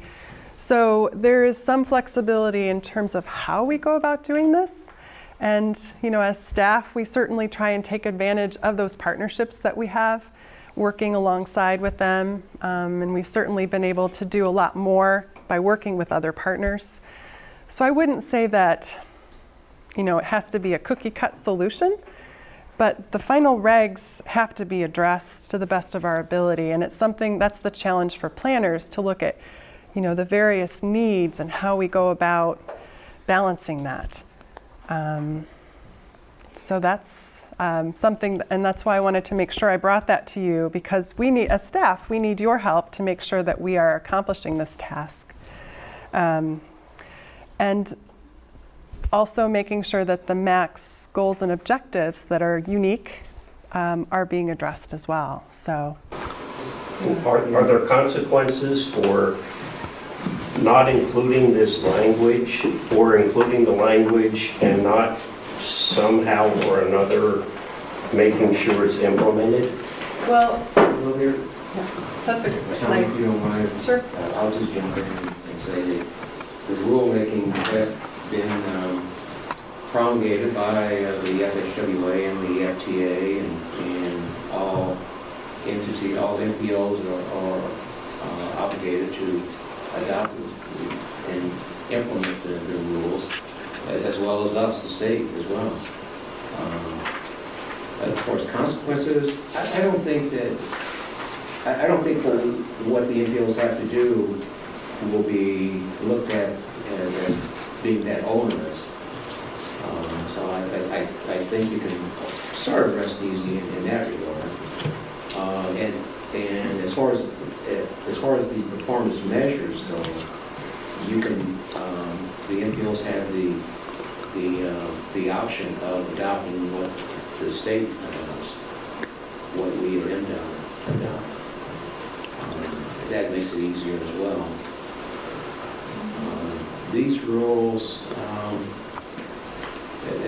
M: So there is some flexibility in terms of how we go about doing this. And, as staff, we certainly try and take advantage of those partnerships that we have, working alongside with them. And we've certainly been able to do a lot more by working with other partners. So I wouldn't say that, it has to be a cookie-cut solution, but the final regs have to be addressed to the best of our ability. And it's something that's the challenge for planners, to look at, the various needs and how we go about balancing that. So that's something, and that's why I wanted to make sure I brought that to you, because we need, as staff, we need your help to make sure that we are accomplishing this task. And also making sure that the MACC's goals and objectives that are unique are being addressed as well. So,
N: Are there consequences for not including this language, or including the language and not somehow or another making sure it's implemented?
M: well, that's a good
L: Tom, if you don't mind,
M: Sure.
L: I'll just jump in and say that the rulemaking has been promulgated by the FHWA and the FTA, and all entities, all MPOs are obligated to adopt and implement the rules, as well as us, the state, as well. Of course, consequences, I don't think what the MPOs have to do will be looked at as being that onerous. So I think you can sort of rest easy in that regard. And as far as the performance measures go, you can, the MPOs have the option of adopting what the state does, what we at MDOT adopt. That makes it easier as well. These rules,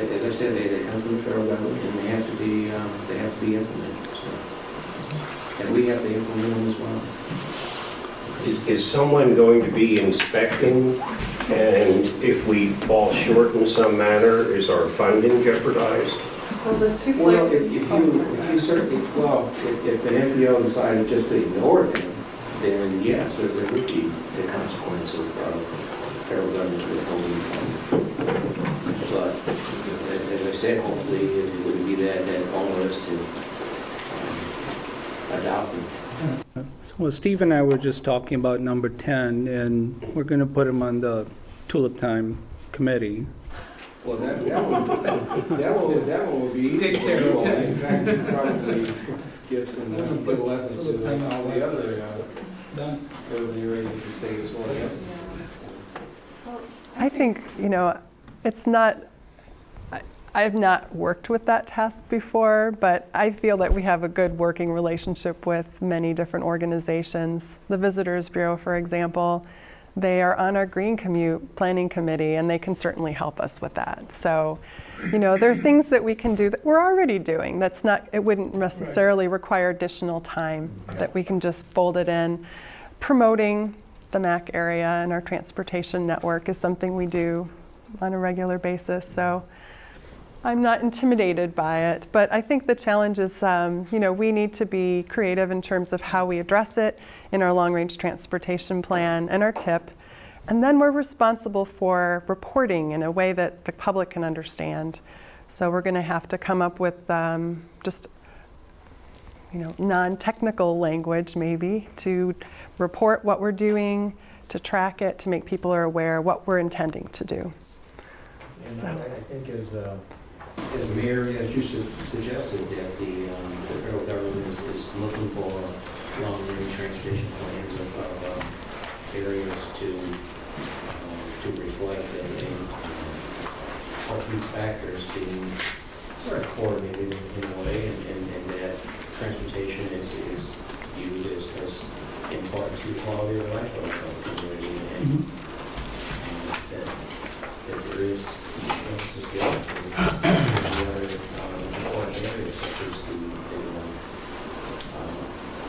L: as I said, they come from the federal government and they have to be implemented. So. And we have to implement them as well.
N: Is someone going to be inspecting, and if we fall short in some manner, is our funding jeopardized?
M: Well, the two
L: Well,
M: places.
L: if you certainly, well, if an MPO decided just to ignore them, then yes, there would be the consequence of federal government withholding funding. But as I said, hopefully it wouldn't be that onerous to adopt them.
A: So Steve and I were just talking about number 10, and we're going to put him on the Tulip Time Committee.
L: Well, that one will be easy. Take care of it. In fact, you probably give some good lessons to all the other revenue areas of the state as well. Yes.
M: I think, it's not, I have not worked with that task before, but I feel that we have a good working relationship with many different organizations. The Visitors Bureau, for example, they are on our Green Commute Planning Committee, and they can certainly help us with that. So, there are things that we can do that we're already doing. It wouldn't necessarily require additional time, that we can just fold it in. Promoting the MACC area and our transportation network is something we do on a regular basis. So I'm not intimidated by it, but I think the challenge is, we need to be creative in terms of how we address it in our long-range transportation plan and our TIP. And then we're responsible for reporting in a way that the public can understand. So we're going to have to come up with just non-technical language maybe to report what we're doing, to track it, to make people are aware what we're intending to do.
L: And so. I think as Mary, as you suggested, that the federal government is looking for long-range transportation plans of areas to reflect and help these factors being sort of coordinated in a way, and that transportation is viewed as important to the quality of life of the community, and that there is emphasis given to the other important areas such as the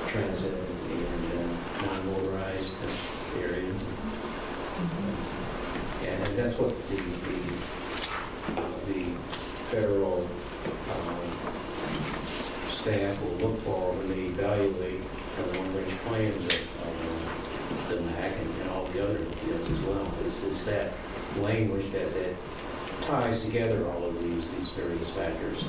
L: transit and non-motorized areas. And that's what the federal staff will look for when they evaluate the long-range plans of the MACC and all the other fields as well. It's that language that ties together all of these various factors.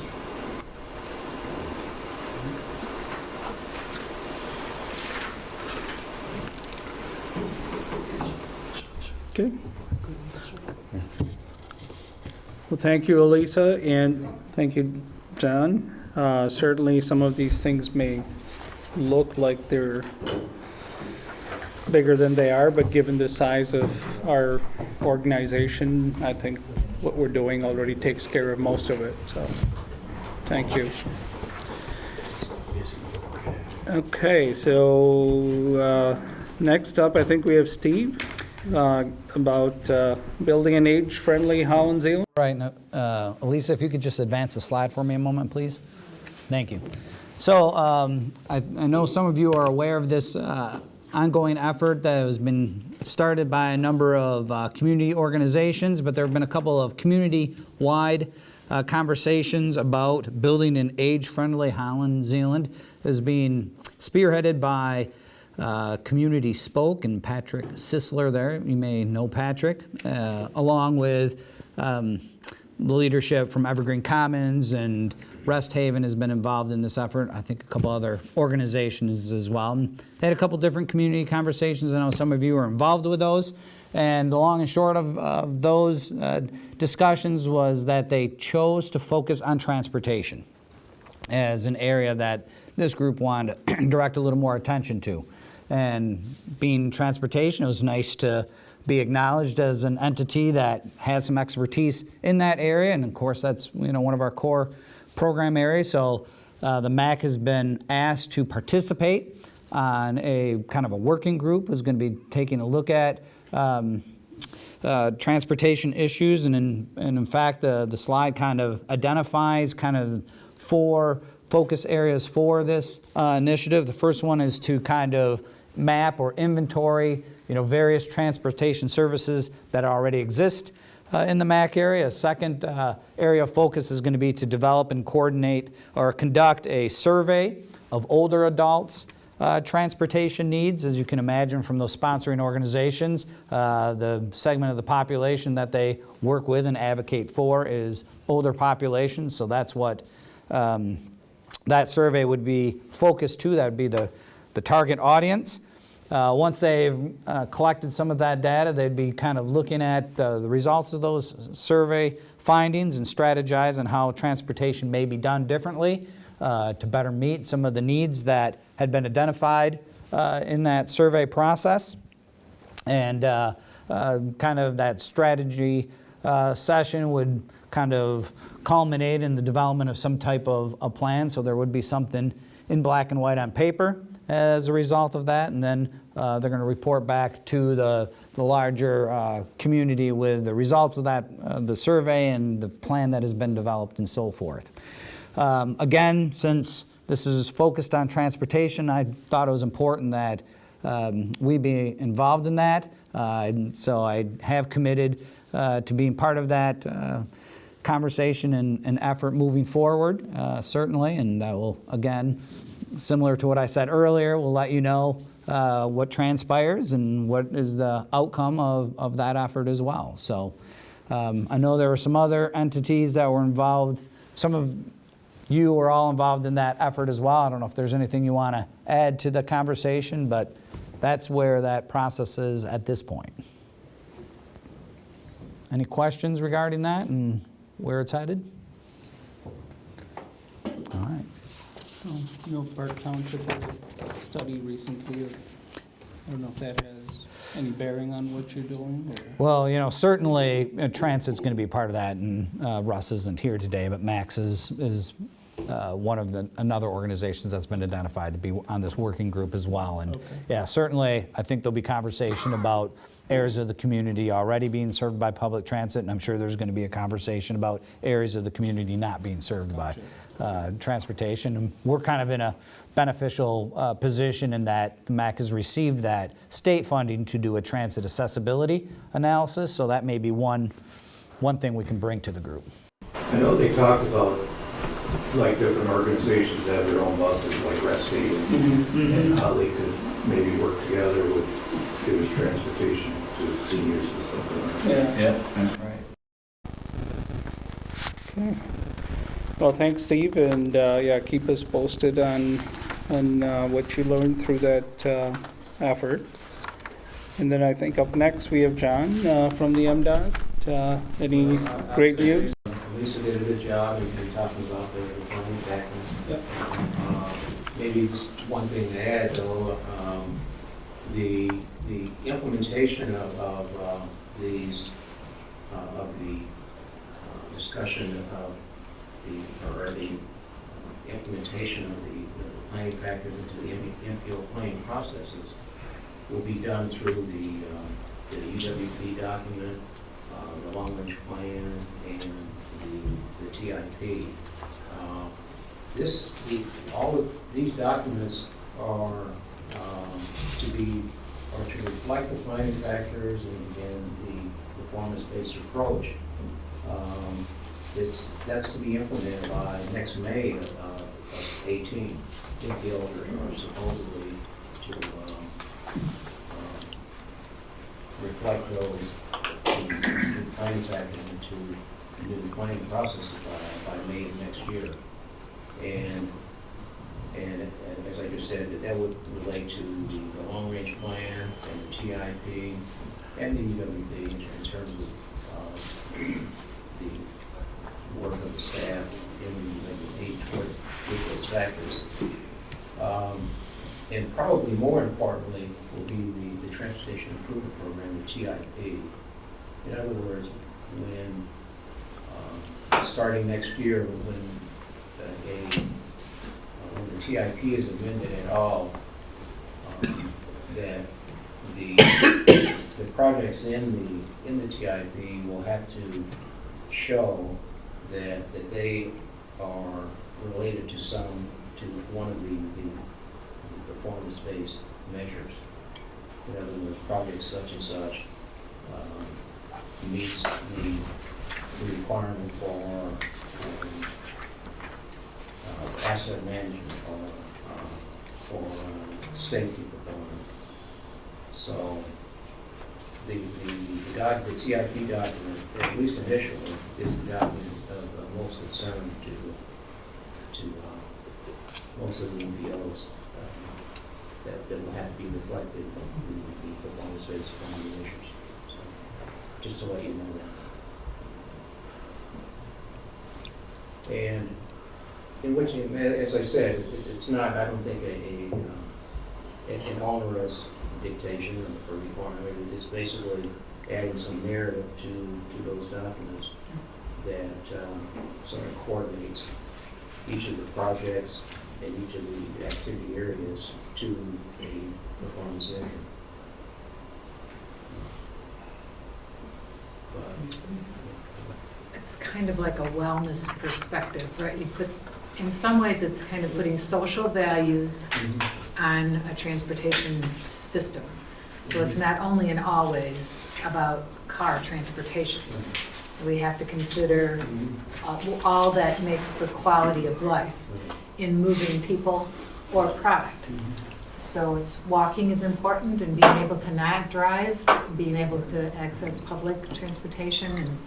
A: Okay. Well, thank you, Elisa, and thank you, John. Certainly, some of these things may look like they're bigger than they are, but given the size of our organization, I think what we're doing already takes care of most of it, so thank you. Okay, so next up, I think we have Steve about building an age-friendly Holland Zealand.
B: Right, Elisa, if you could just advance the slide for me a moment, please. Thank you. So I know some of you are aware of this ongoing effort that has been started by a number of community organizations, but there have been a couple of community-wide conversations about building an age-friendly Holland Zealand. It is being spearheaded by Community Spoke and Patrick Sisler there. You may know Patrick, along with the leadership from Evergreen Commons and Rest Haven has been involved in this effort. I think a couple other organizations as well. And they had a couple different community conversations. I know some of you were involved with those. And the long and short of those discussions was that they chose to focus on transportation as an area that this group wanted to direct a little more attention to. And being transportation, it was nice to be acknowledged as an entity that has some expertise in that area. And of course, that's one of our core program areas. So the MACC has been asked to participate on a kind of a working group who's going to be taking a look at transportation issues. And in fact, the slide kind of identifies kind of 4 focus areas for this initiative. The first one is to kind of map or inventory various transportation services that already exist in the MACC area. A second area of focus is going to be to develop and coordinate or conduct a survey of older adults' transportation needs. As you can imagine from those sponsoring organizations, the segment of the population that they work with and advocate for is older populations. So that's what that survey would be focused to. That would be the target audience. Once they've collected some of that data, they'd be kind of looking at the results of those survey findings and strategize on how transportation may be done differently to better meet some of the needs that had been identified in that survey process. And kind of that strategy session would kind of culminate in the development of some type of a plan. So there would be something in black and white on paper as a result of that, and then they're going to report back to the larger community with the results of that, the survey and the plan that has been developed and so forth. Again, since this is focused on transportation, I thought it was important that we be involved in that. So I have committed to being part of that conversation and effort moving forward, certainly, and I will, again, similar to what I said earlier, we'll let you know what transpires and what is the outcome of that effort as well. So I know there were some other entities that were involved. Some of you were all involved in that effort as well. I don't know if there's anything you want to add to the conversation, but that's where that process is at this point. Any questions regarding that and where it's headed? All right.
A: Park Township has a study recently. I don't know if that has any bearing on what you're doing? Or?
B: Well, certainly Transit's going to be part of that, and Russ isn't here today, but MACC is one of another organizations that's been identified to be on this working group as well. And yeah, certainly I think there'll be conversation about areas of the community already being served by public transit, and I'm sure there's going to be a conversation about areas of the community not being served by transportation. And we're kind of in a beneficial position in that the MACC has received that state funding to do a transit accessibility analysis, so that may be one thing we can bring to the group.
J: I know they talked about like different organizations have their own buses, like Rest Haven, and how they could maybe work together with giving transportation to the seniors or something like that.
A: Yeah,
J: that's right.
A: Okay. Well, thanks, Steve, and yeah, keep us posted on what you learned through that effort. And then I think up next we have John from the MDOT. Any great news?
L: Lisa did a good job in talking about the planning background. Yep. Maybe just one thing to add, though, the implementation of these of the discussion of the implementation of the planning factors into the MPO planning processes will be done through the UWP document, the long-range plan, and the TIP. All of these documents are to reflect the planning factors and the performance-based approach. That's to be implemented by next May of 18. I think the elders are supposedly to reflect these planning factors into do the planning process by May of next year. And as I just said, that would relate to the long-range plan and the TIP and the UWP in terms of the work of the staff in each with those factors. And probably more importantly will be the Transportation Improvement Program, the TIP. In other words, when starting next year, when the TIP is amended at all, that the projects in the TIP will have to show that they are related to one of the performance-based measures. In other words, projects such and such meets the requirement for asset management or safety performance. So the TIP document, at least initially, is the document of most concern to most of the NPOs that will have to be reflected in the performance-based funding measures. So, just to let you know that. And in which, as I said, it's not, I don't think, an onerous dictation or requirement. It's basically adding some narrative to those documents that sort of coordinates each of the projects and each of the activity areas to a performance measure.
G: It's kind of like a wellness perspective, right? In some ways, it's kind of putting social values on a transportation system. So it's not only and always about car transportation. We have to consider all that makes the quality of life in moving people or product. So it's walking is important, and being able to not drive, being able to access public transportation,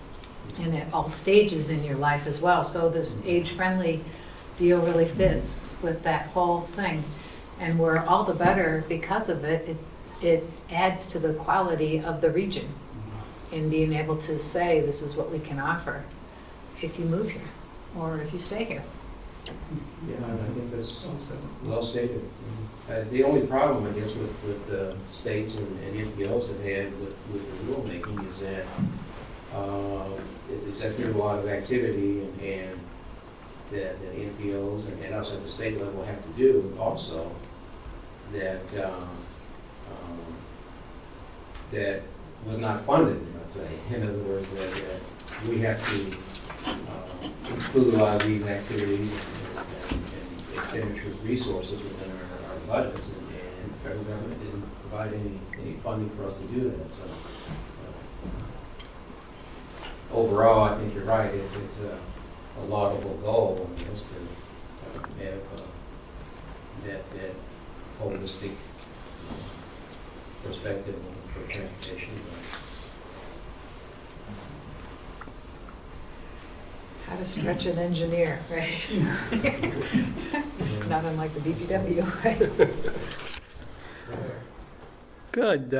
G: and at all stages in your life as well. So this age-friendly deal really fits with that whole thing. And we're all the better because of it. It adds to the quality of the region in being able to say this is what we can offer if you move here or if you stay here.
L: Yeah, I think that's well stated. The only problem, I guess, with the states and NPOs have had with the rulemaking is that there's a lot of activity and that NPOs and us at the state level have to do also that that was not funded, let's say. In other words, that we have to include a lot of these activities and expenditure resources within our budgets, and the federal government didn't provide any funding for us to do that. So overall, I think you're right. It's a laudable goal, I guess, to have that holistic perspective for transportation.
G: How to stretch an engineer, right? Not unlike the BGW, right?
A: Good.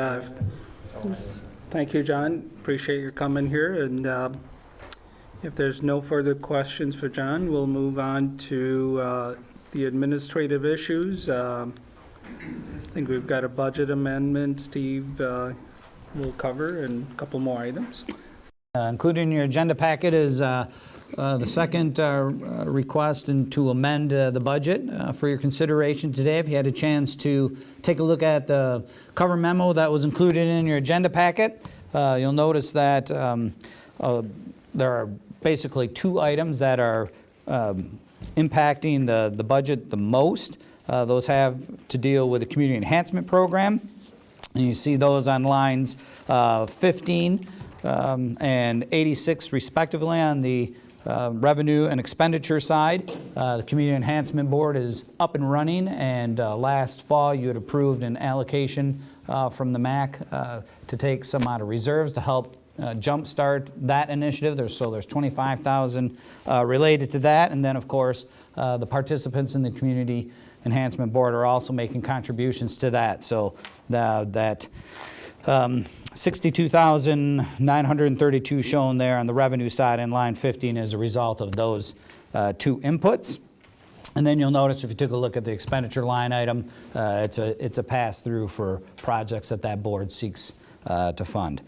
A: Thank you, John. Appreciate your coming here. And if there's no further questions for John, we'll move on to the administrative issues. I think we've got a budget amendment Steve will cover and a couple more items.
B: Included in your agenda packet is the second request and to amend the budget for your consideration today. If you had a chance to take a look at the cover memo that was included in your agenda packet, you'll notice that there are basically two items that are impacting the budget the most. Those have to deal with the community enhancement program, and you see those on lines 15 and 86 respectively on the revenue and expenditure side. The Community Enhancement Board is up and running, and last fall you had approved an allocation from the MACC to take some out of reserves to help jumpstart that initiative. There's 25,000 related to that, and then of course the participants in the Community Enhancement Board are also making contributions to that. So that 62,932 shown there on the revenue side in line 15 is a result of those two inputs. And then you'll notice if you took a look at the expenditure line item, it's a pass-through for projects that board seeks to fund.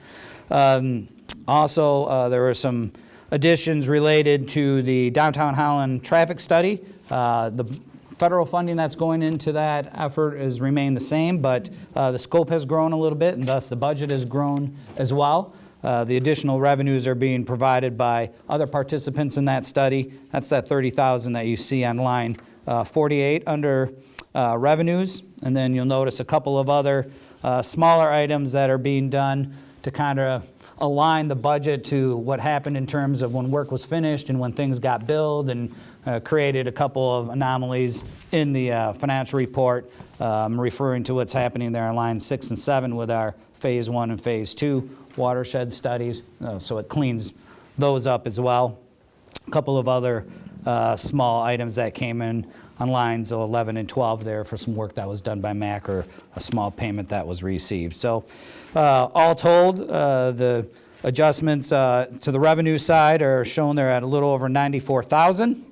B: Also, there were some additions related to the Downtown Holland traffic study. The federal funding that's going into that effort has remained the same, but the scope has grown a little bit, and thus the budget has grown as well. The additional revenues are being provided by other participants in that study. That's that 30,000 that you see on line 48 under revenues. And then you'll notice a couple of other smaller items that are being done to kind of align the budget to what happened in terms of when work was finished and when things got billed, and created a couple of anomalies in the financial report. Referring to what's happening there on lines 6 and 7 with our Phase 1 and Phase 2 watershed studies, so it cleans those up as well. A couple of other small items that came in on lines 11 and 12 there for some work that was done by MACC, or a small payment that was received. So all told, the adjustments to the revenue side are shown there at a little over 94,000.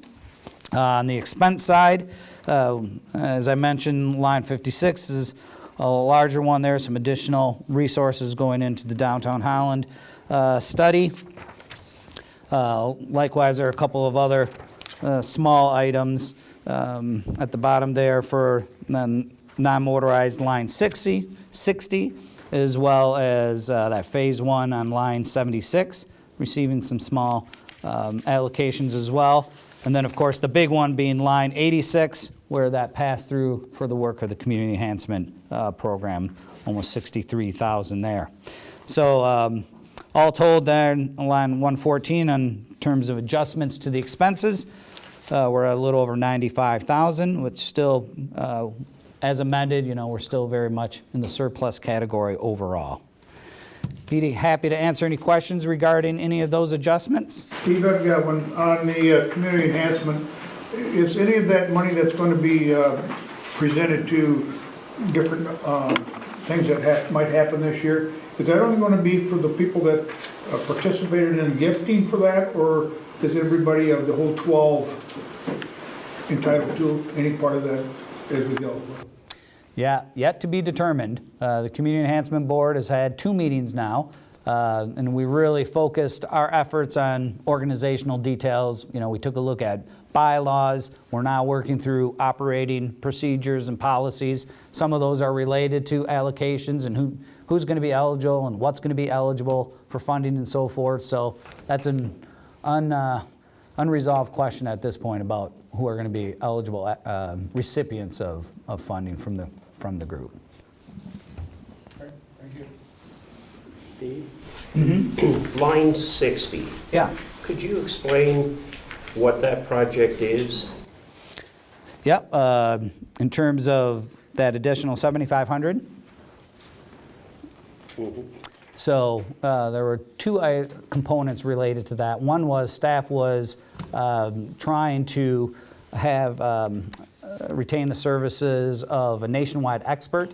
B: On the expense side, as I mentioned, line 56 is a larger one there, some additional resources going into the Downtown Holland study. Likewise, there are a couple of other small items at the bottom there for non-motorized line 60, as well as that Phase 1 on line 76, receiving some small allocations as well. And then, of course, the big one being line 86, where that passed through for the work of the Community Enhancement Program, almost 63,000 there. So all told there, line 114, in terms of adjustments to the expenses, we're at a little over 95,000, which still, as amended, we're still very much in the surplus category overall. Be happy to answer any questions regarding any of those adjustments.
E: Steve, I've got one on the community enhancement. Is any of that money that's going to be presented to different things that might happen this year, is that only going to be for the people that participated in gifting for that, or is everybody of the whole 12 entitled to any part of that as we go?
B: Yeah, yet to be determined. The Community Enhancement Board has had 2 meetings now, and we really focused our efforts on organizational details. We took a look at bylaws. We're now working through operating procedures and policies. Some of those are related to allocations and who's going to be eligible and what's going to be eligible for funding and so forth. So that's an unresolved question at this point about who are going to be eligible recipients of funding from the group.
E: Okay, thank you.
N: Steve? Mm-hmm. Line 60.
B: Yeah.
N: Could you explain what that project is?
B: Yep. In terms of that additional 7,500. Mm-hmm. So there were 2 components related to that. One was staff was trying to have retain the services of a nationwide expert,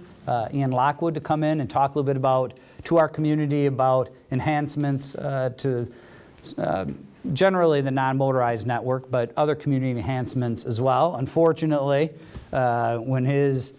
B: Ian Lockwood, to come in and talk a little bit to our community about enhancements to generally the non-motorized network, but other community enhancements as well. Unfortunately, when his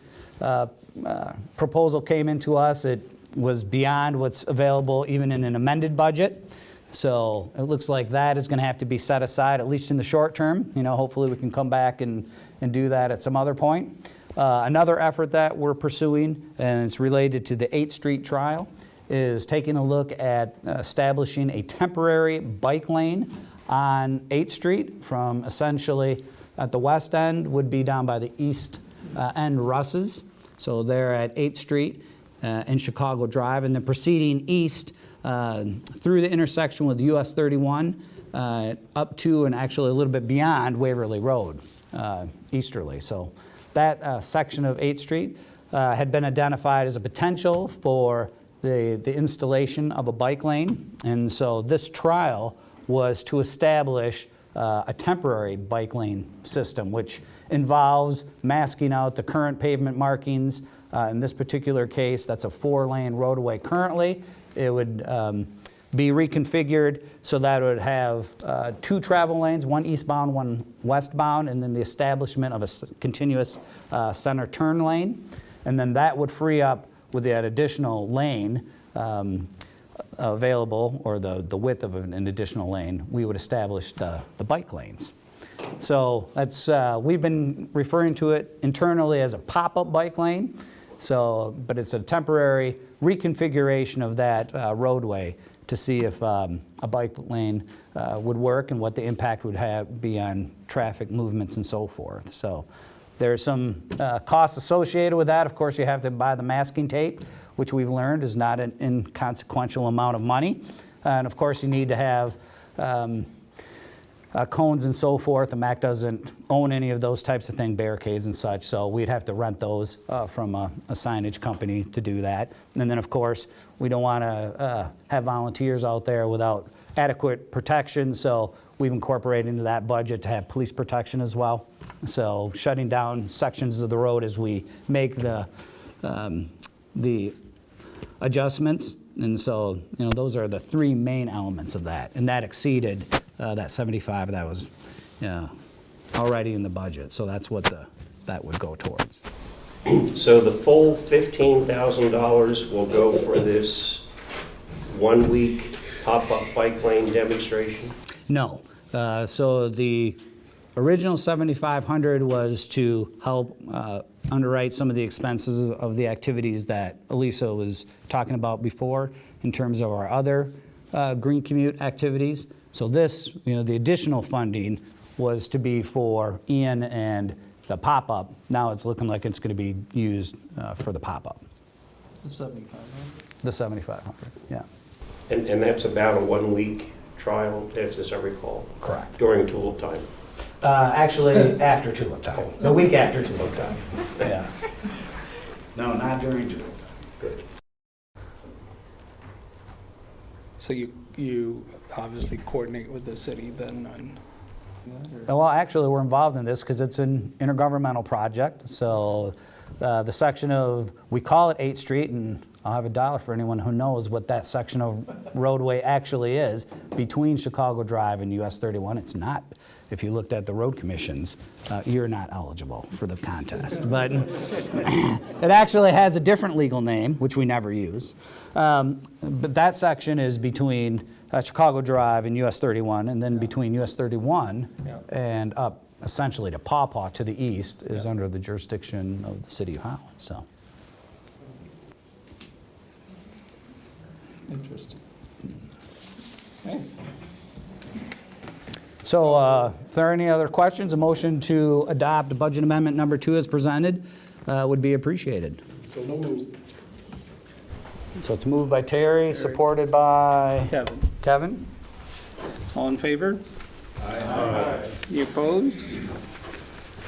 B: proposal came into us, it was beyond what's available even in an amended budget. So it looks like that is going to have to be set aside, at least in the short term. Hopefully we can come back and do that at some other point. Another effort that we're pursuing, and it's related to the 8th Street trial, is taking a look at establishing a temporary bike lane on 8th Street from essentially at the west end would be down by the east end Russ's. So they're at 8th Street in Chicago Drive, and then proceeding east through the intersection with US 31 up to and actually a little bit beyond Waverly Road, easterly. So that section of 8th Street had been identified as a potential for the installation of a bike lane. And so this trial was to establish a temporary bike lane system, which involves masking out the current pavement markings. In this particular case, that's a 4-lane roadway currently. It would be reconfigured so that it would have 2 travel lanes, one eastbound, one westbound, and then the establishment of a continuous center turn lane. And then that would free up with that additional lane available, or the width of an additional lane, we would establish the bike lanes. So that's, we've been referring to it internally as a pop-up bike lane. So, but it's a temporary reconfiguration of that roadway to see if a bike lane would work and what the impact would be on traffic movements and so forth. So there's some costs associated with that. Of course, you have to buy the masking tape, which we've learned is not an inconsequential amount of money. And of course, you need to have cones and so forth. The MACC doesn't own any of those types of things, barricades and such, so we'd have to rent those from a signage company to do that. And then, of course, we don't want to have volunteers out there without adequate protection, so we've incorporated into that budget to have police protection as well. So shutting down sections of the road as we make the adjustments. And so, you know, those are the 3 main elements of that. And that exceeded that 75 that was already in the budget. So that's what that would go towards.
N: So the full $15,000 will go for this 1-week pop-up bike lane demonstration?
B: No. So the original $7,500 was to help underwrite some of the expenses of the activities that Elisa was talking about before in terms of our other green commute activities. So this, you know, the additional funding was to be for Ian and the pop-up. Now it's looking like it's going to be used for the pop-up.
A: The 7,500.
B: The 7,500, yeah.
N: And that's about a 1-week trial, as I recall?
B: Correct.
N: During tulip time?
B: Actually, after tulip time. The week after tulip time. Yeah. No, not during tulip time.
N: Good.
A: So you obviously coordinate with the city then on that, or?
B: Well, actually, we're involved in this because it's an intergovernmental project. So the section of, we call it 8th Street, and I'll have $1 for anyone who knows what that section of roadway actually is between Chicago Drive and US 31. It's not. If you looked at the road commissions, you're not eligible for the contest. But it actually has a different legal name, which we never use. But that section is between Chicago Drive and US 31, and then between US 31 and up essentially to Paw Paw to the east is under the jurisdiction of the city of Holland. So.
A: Interesting. Okay.
B: So if there are any other questions, a motion to adopt budget amendment number 2 as presented would be appreciated.
K: So moved.
B: So it's moved by Terry, supported by Kevin.
A: All in favor?
K: Aye.
A: Any opposed?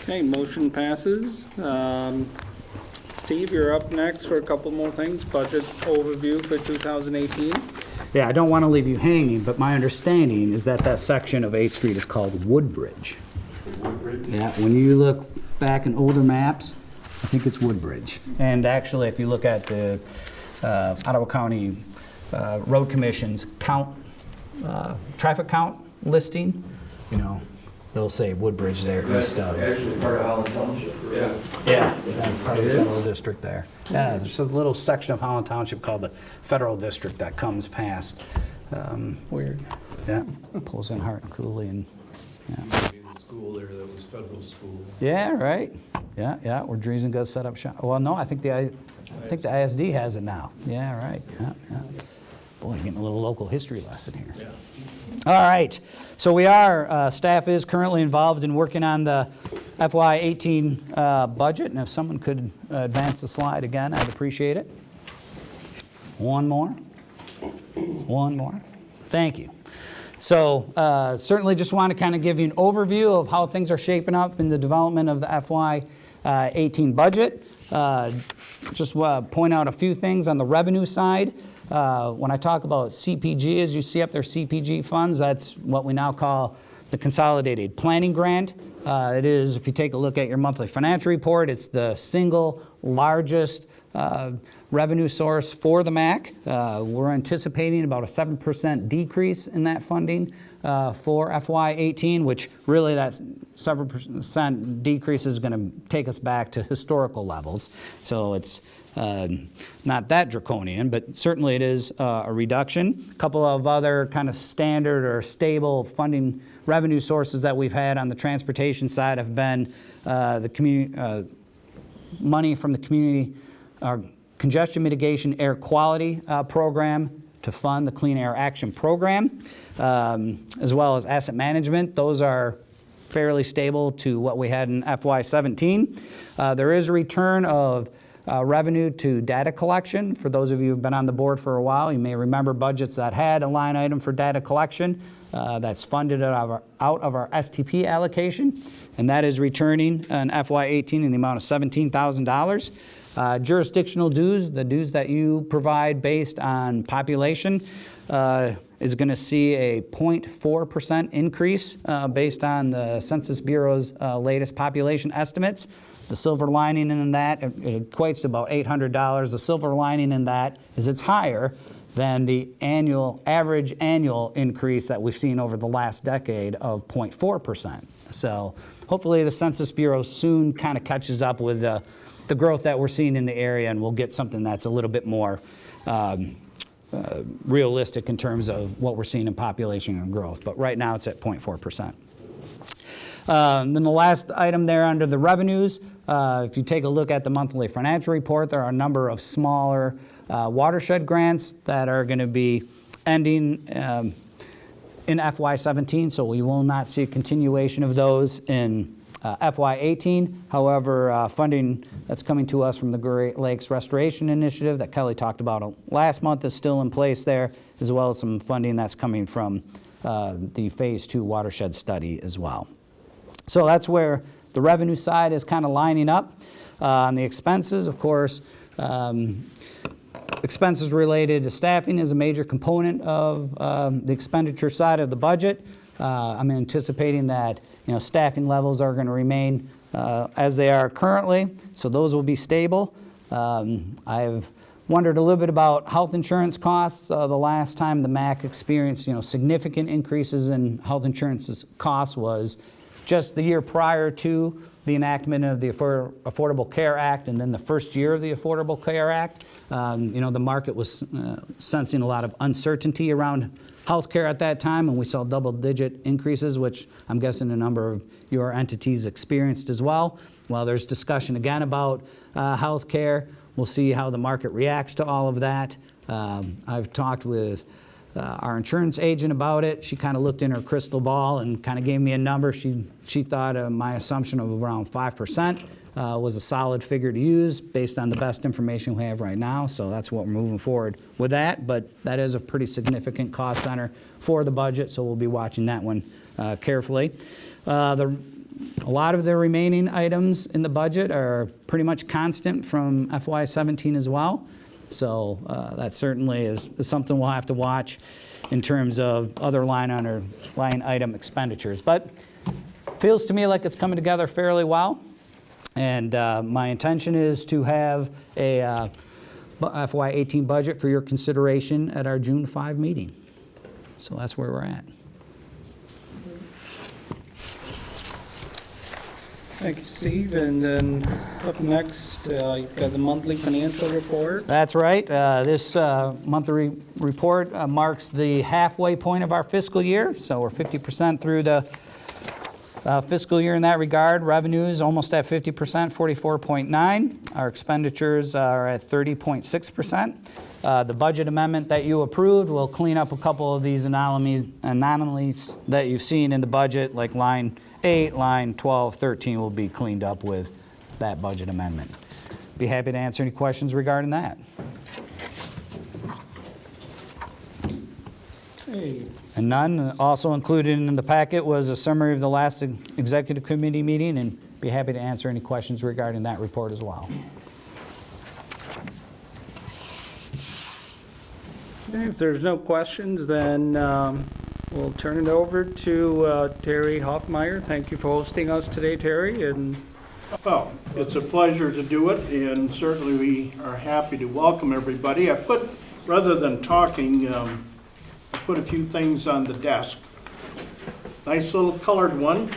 A: Okay, motion passes. Steve, you're up next for a couple more things. Budget overview for 2018.
B: Yeah, I don't want to leave you hanging, but my understanding is that that section of 8th Street is called Woodbridge.
K: Woodbridge?
B: Yeah, when you look back in older maps, I think it's Woodbridge. And actually, if you look at the Ottawa County Road Commission's traffic count listing, you know, they'll say Woodbridge there east of.
J: Actually part of Holland Township.
B: Yeah, part of the federal district there. Yeah, there's a little section of Holland Township called the Federal District that comes past. Weird. Yeah, pulls in Hart and Cooley and. Yeah.
J: The school there that was federal school.
B: Yeah, right. Yeah, where Dreesen goes set up shop. Well, no, I think the ISD has it now. Yeah, right. Yeah. Boy, getting a little local history lesson here.
J: Yeah.
B: All right, so we are, staff is currently involved in working on the FY18 budget, and if someone could advance the slide again, I'd appreciate it. One more. Thank you. So certainly just want to kind of give you an overview of how things are shaping up in the development of the FY18 budget. just point out a few things on the revenue side. When I talk about CPG, as you see up there, CPG funds, that's what we now call the Consolidated Planning Grant. It is, if you take a look at your monthly financial report, it's the single largest revenue source for the MACC. We're anticipating about a 7% decrease in that funding for FY18, which really that 7% decrease is going to take us back to historical levels. So it's not that draconian, but certainly it is a reduction. A couple of other kind of standard or stable funding revenue sources that we've had on the transportation side have been the community money from the community congestion mitigation air quality program to fund the Clean Air Action Program, as well as asset management. Those are fairly stable to what we had in FY17. There is a return of revenue to data collection. For those of you who've been on the board for a while, you may remember budgets that had a line item for data collection that's funded out of our STP allocation, and that is returning in FY18 in the amount of $17,000. Jurisdictional dues, the dues that you provide based on population, is going to see a 0.4% increase based on the Census Bureau's latest population estimates. The silver lining in that, it equates to about $800. The silver lining in that is it's higher than the average annual increase that we've seen over the last decade of 0.4%. So hopefully the Census Bureau soon kind of catches up with the growth that we're seeing in the area, and we'll get something that's a little bit more realistic in terms of what we're seeing in population and growth. But right now it's at 0.4%. Then the last item there under the revenues, if you take a look at the monthly financial report, there are a number of smaller watershed grants that are going to be ending in FY17, so we will not see a continuation of those in FY18. However, funding that's coming to us from the Great Lakes Restoration Initiative that Kelly talked about last month is still in place there, as well as some funding that's coming from the Phase 2 watershed study as well. So that's where the revenue side is kind of lining up. On the expenses, of course, expenses related to staffing is a major component of the expenditure side of the budget. I'm anticipating that staffing levels are going to remain as they are currently, so those will be stable. I've wondered a little bit about health insurance costs. The last time the MACC experienced significant increases in health insurance costs was just the year prior to the enactment of the Affordable Care Act, and then the first year of the Affordable Care Act. The market was sensing a lot of uncertainty around healthcare at that time, and we saw double-digit increases, which I'm guessing a number of your entities experienced as well. While there's discussion again about healthcare, we'll see how the market reacts to all of that. I've talked with our insurance agent about it. She kind of looked in her crystal ball and kind of gave me a number. She thought my assumption of around 5% was a solid figure to use based on the best information we have right now. So that's what we're moving forward with that. But that is a pretty significant cost center for the budget, so we'll be watching that one carefully. A lot of the remaining items in the budget are pretty much constant from FY17 as well. So that certainly is something we'll have to watch in terms of other line item expenditures. But feels to me like it's coming together fairly well. And my intention is to have a FY18 budget for your consideration at our June 5 meeting. So that's where we're at.
A: Thank you, Steve. And then up next, you've got the monthly financial report.
B: That's right. This monthly report marks the halfway point of our fiscal year. So we're 50% through the fiscal year in that regard. Revenues almost at 50%, 44.9. Our expenditures are at 30.6%. The budget amendment that you approved will clean up a couple of these anomalies that you've seen in the budget, like line 8, line 12, 13 will be cleaned up with that budget amendment. Be happy to answer any questions regarding that.
A: Hey.
B: And none. Also included in the packet was a summary of the last executive committee meeting, and be happy to answer any questions regarding that report as well.
A: Okay, if there's no questions, then we'll turn it over to Terry Hoffmeyer. Thank you for hosting us today, Terry, and
E: Well, it's a pleasure to do it, and certainly we are happy to welcome everybody. Rather than talking, I put a few things on the desk. Nice little colored one.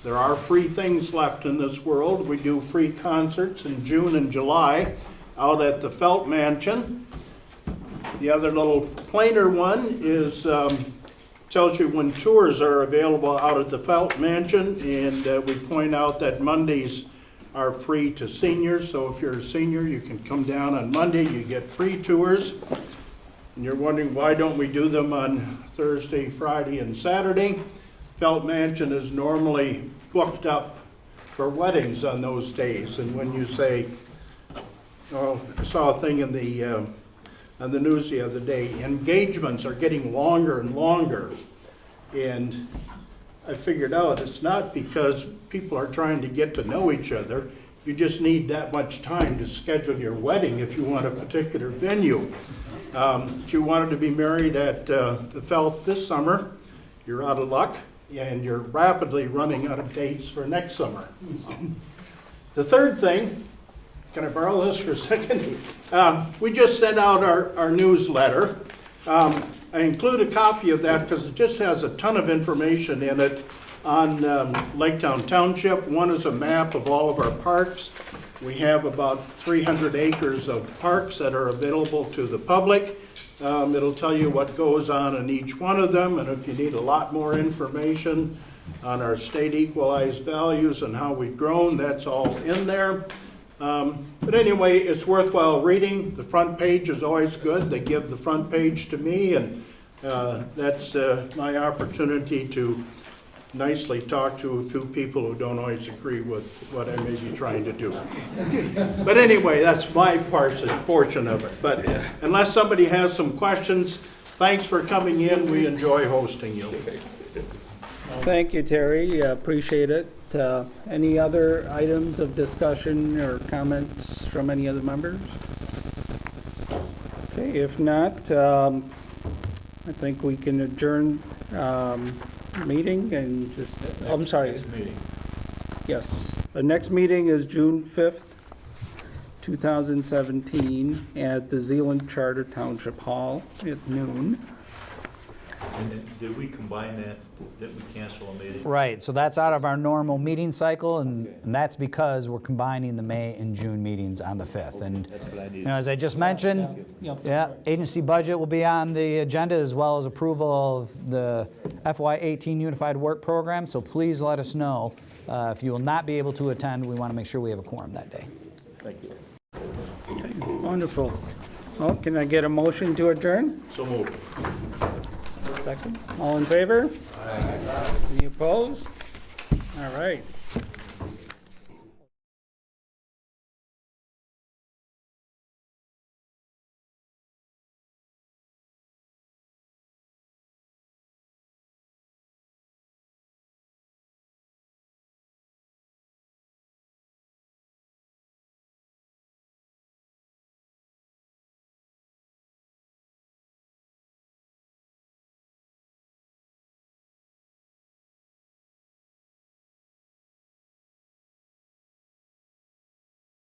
E: There are free things left in this world. We do free concerts in June and July out at the Felt Mansion. The other little plainer one is tells you when tours are available out at the Felt Mansion, and we point out that Mondays are free to seniors, so if you're a senior, you can come down on Monday, you get free tours. And you're wondering, why don't we do them on Thursday, Friday, and Saturday? Felt Mansion is normally booked up for weddings on those days, and when you say, oh, I saw a thing in on the news the other day, engagements are getting longer and longer, and I figured out it's not because people are trying to get to know each other. You just need that much time to schedule your wedding if you want a particular venue. If you wanted to be married at the Felt this summer, you're out of luck, and you're rapidly running out of dates for next summer. The third thing, can I borrow this for a second? We just sent out our newsletter. I include a copy of that because it just has a ton of information in it on Laketown Township. One is a map of all of our parks. We have about 300 acres of parks that are available to the public. It'll tell you what goes on in each one of them, and if you need a lot more information on our state equalized values and how we've grown, that's all in there. But anyway, it's worthwhile reading. The front page is always good. They give the front page to me, and that's my opportunity to nicely talk to a few people who don't always agree with what I may be trying to do. But anyway, that's my portion of it. But unless somebody has some questions, thanks for coming in. We enjoy hosting you.
A: thank you, Terry. Appreciate it. Any other items of discussion or comments from any other members? Okay, if not, I think we can adjourn meeting and just, I'm sorry.
C: Next meeting.
A: Yes, the next meeting is June 5th, 2017, at the Zealand Charter Township Hall at noon.
C: And then, did we combine that? Did we cancel a meeting?
B: Right, so that's out of our normal meeting cycle, and that's because we're combining the May and June meetings on the 5th. And as I just mentioned, agency budget will be on the agenda, as well as approval of the FY18 Unified Work Program, so please let us know if you will not be able to attend. We want to make sure we have a quorum that day.
C: Thank you.
A: Okay, wonderful. Well, can I get a motion to adjourn?
C: So moved.
A: Second. All in favor? Aye. Any opposed? All right.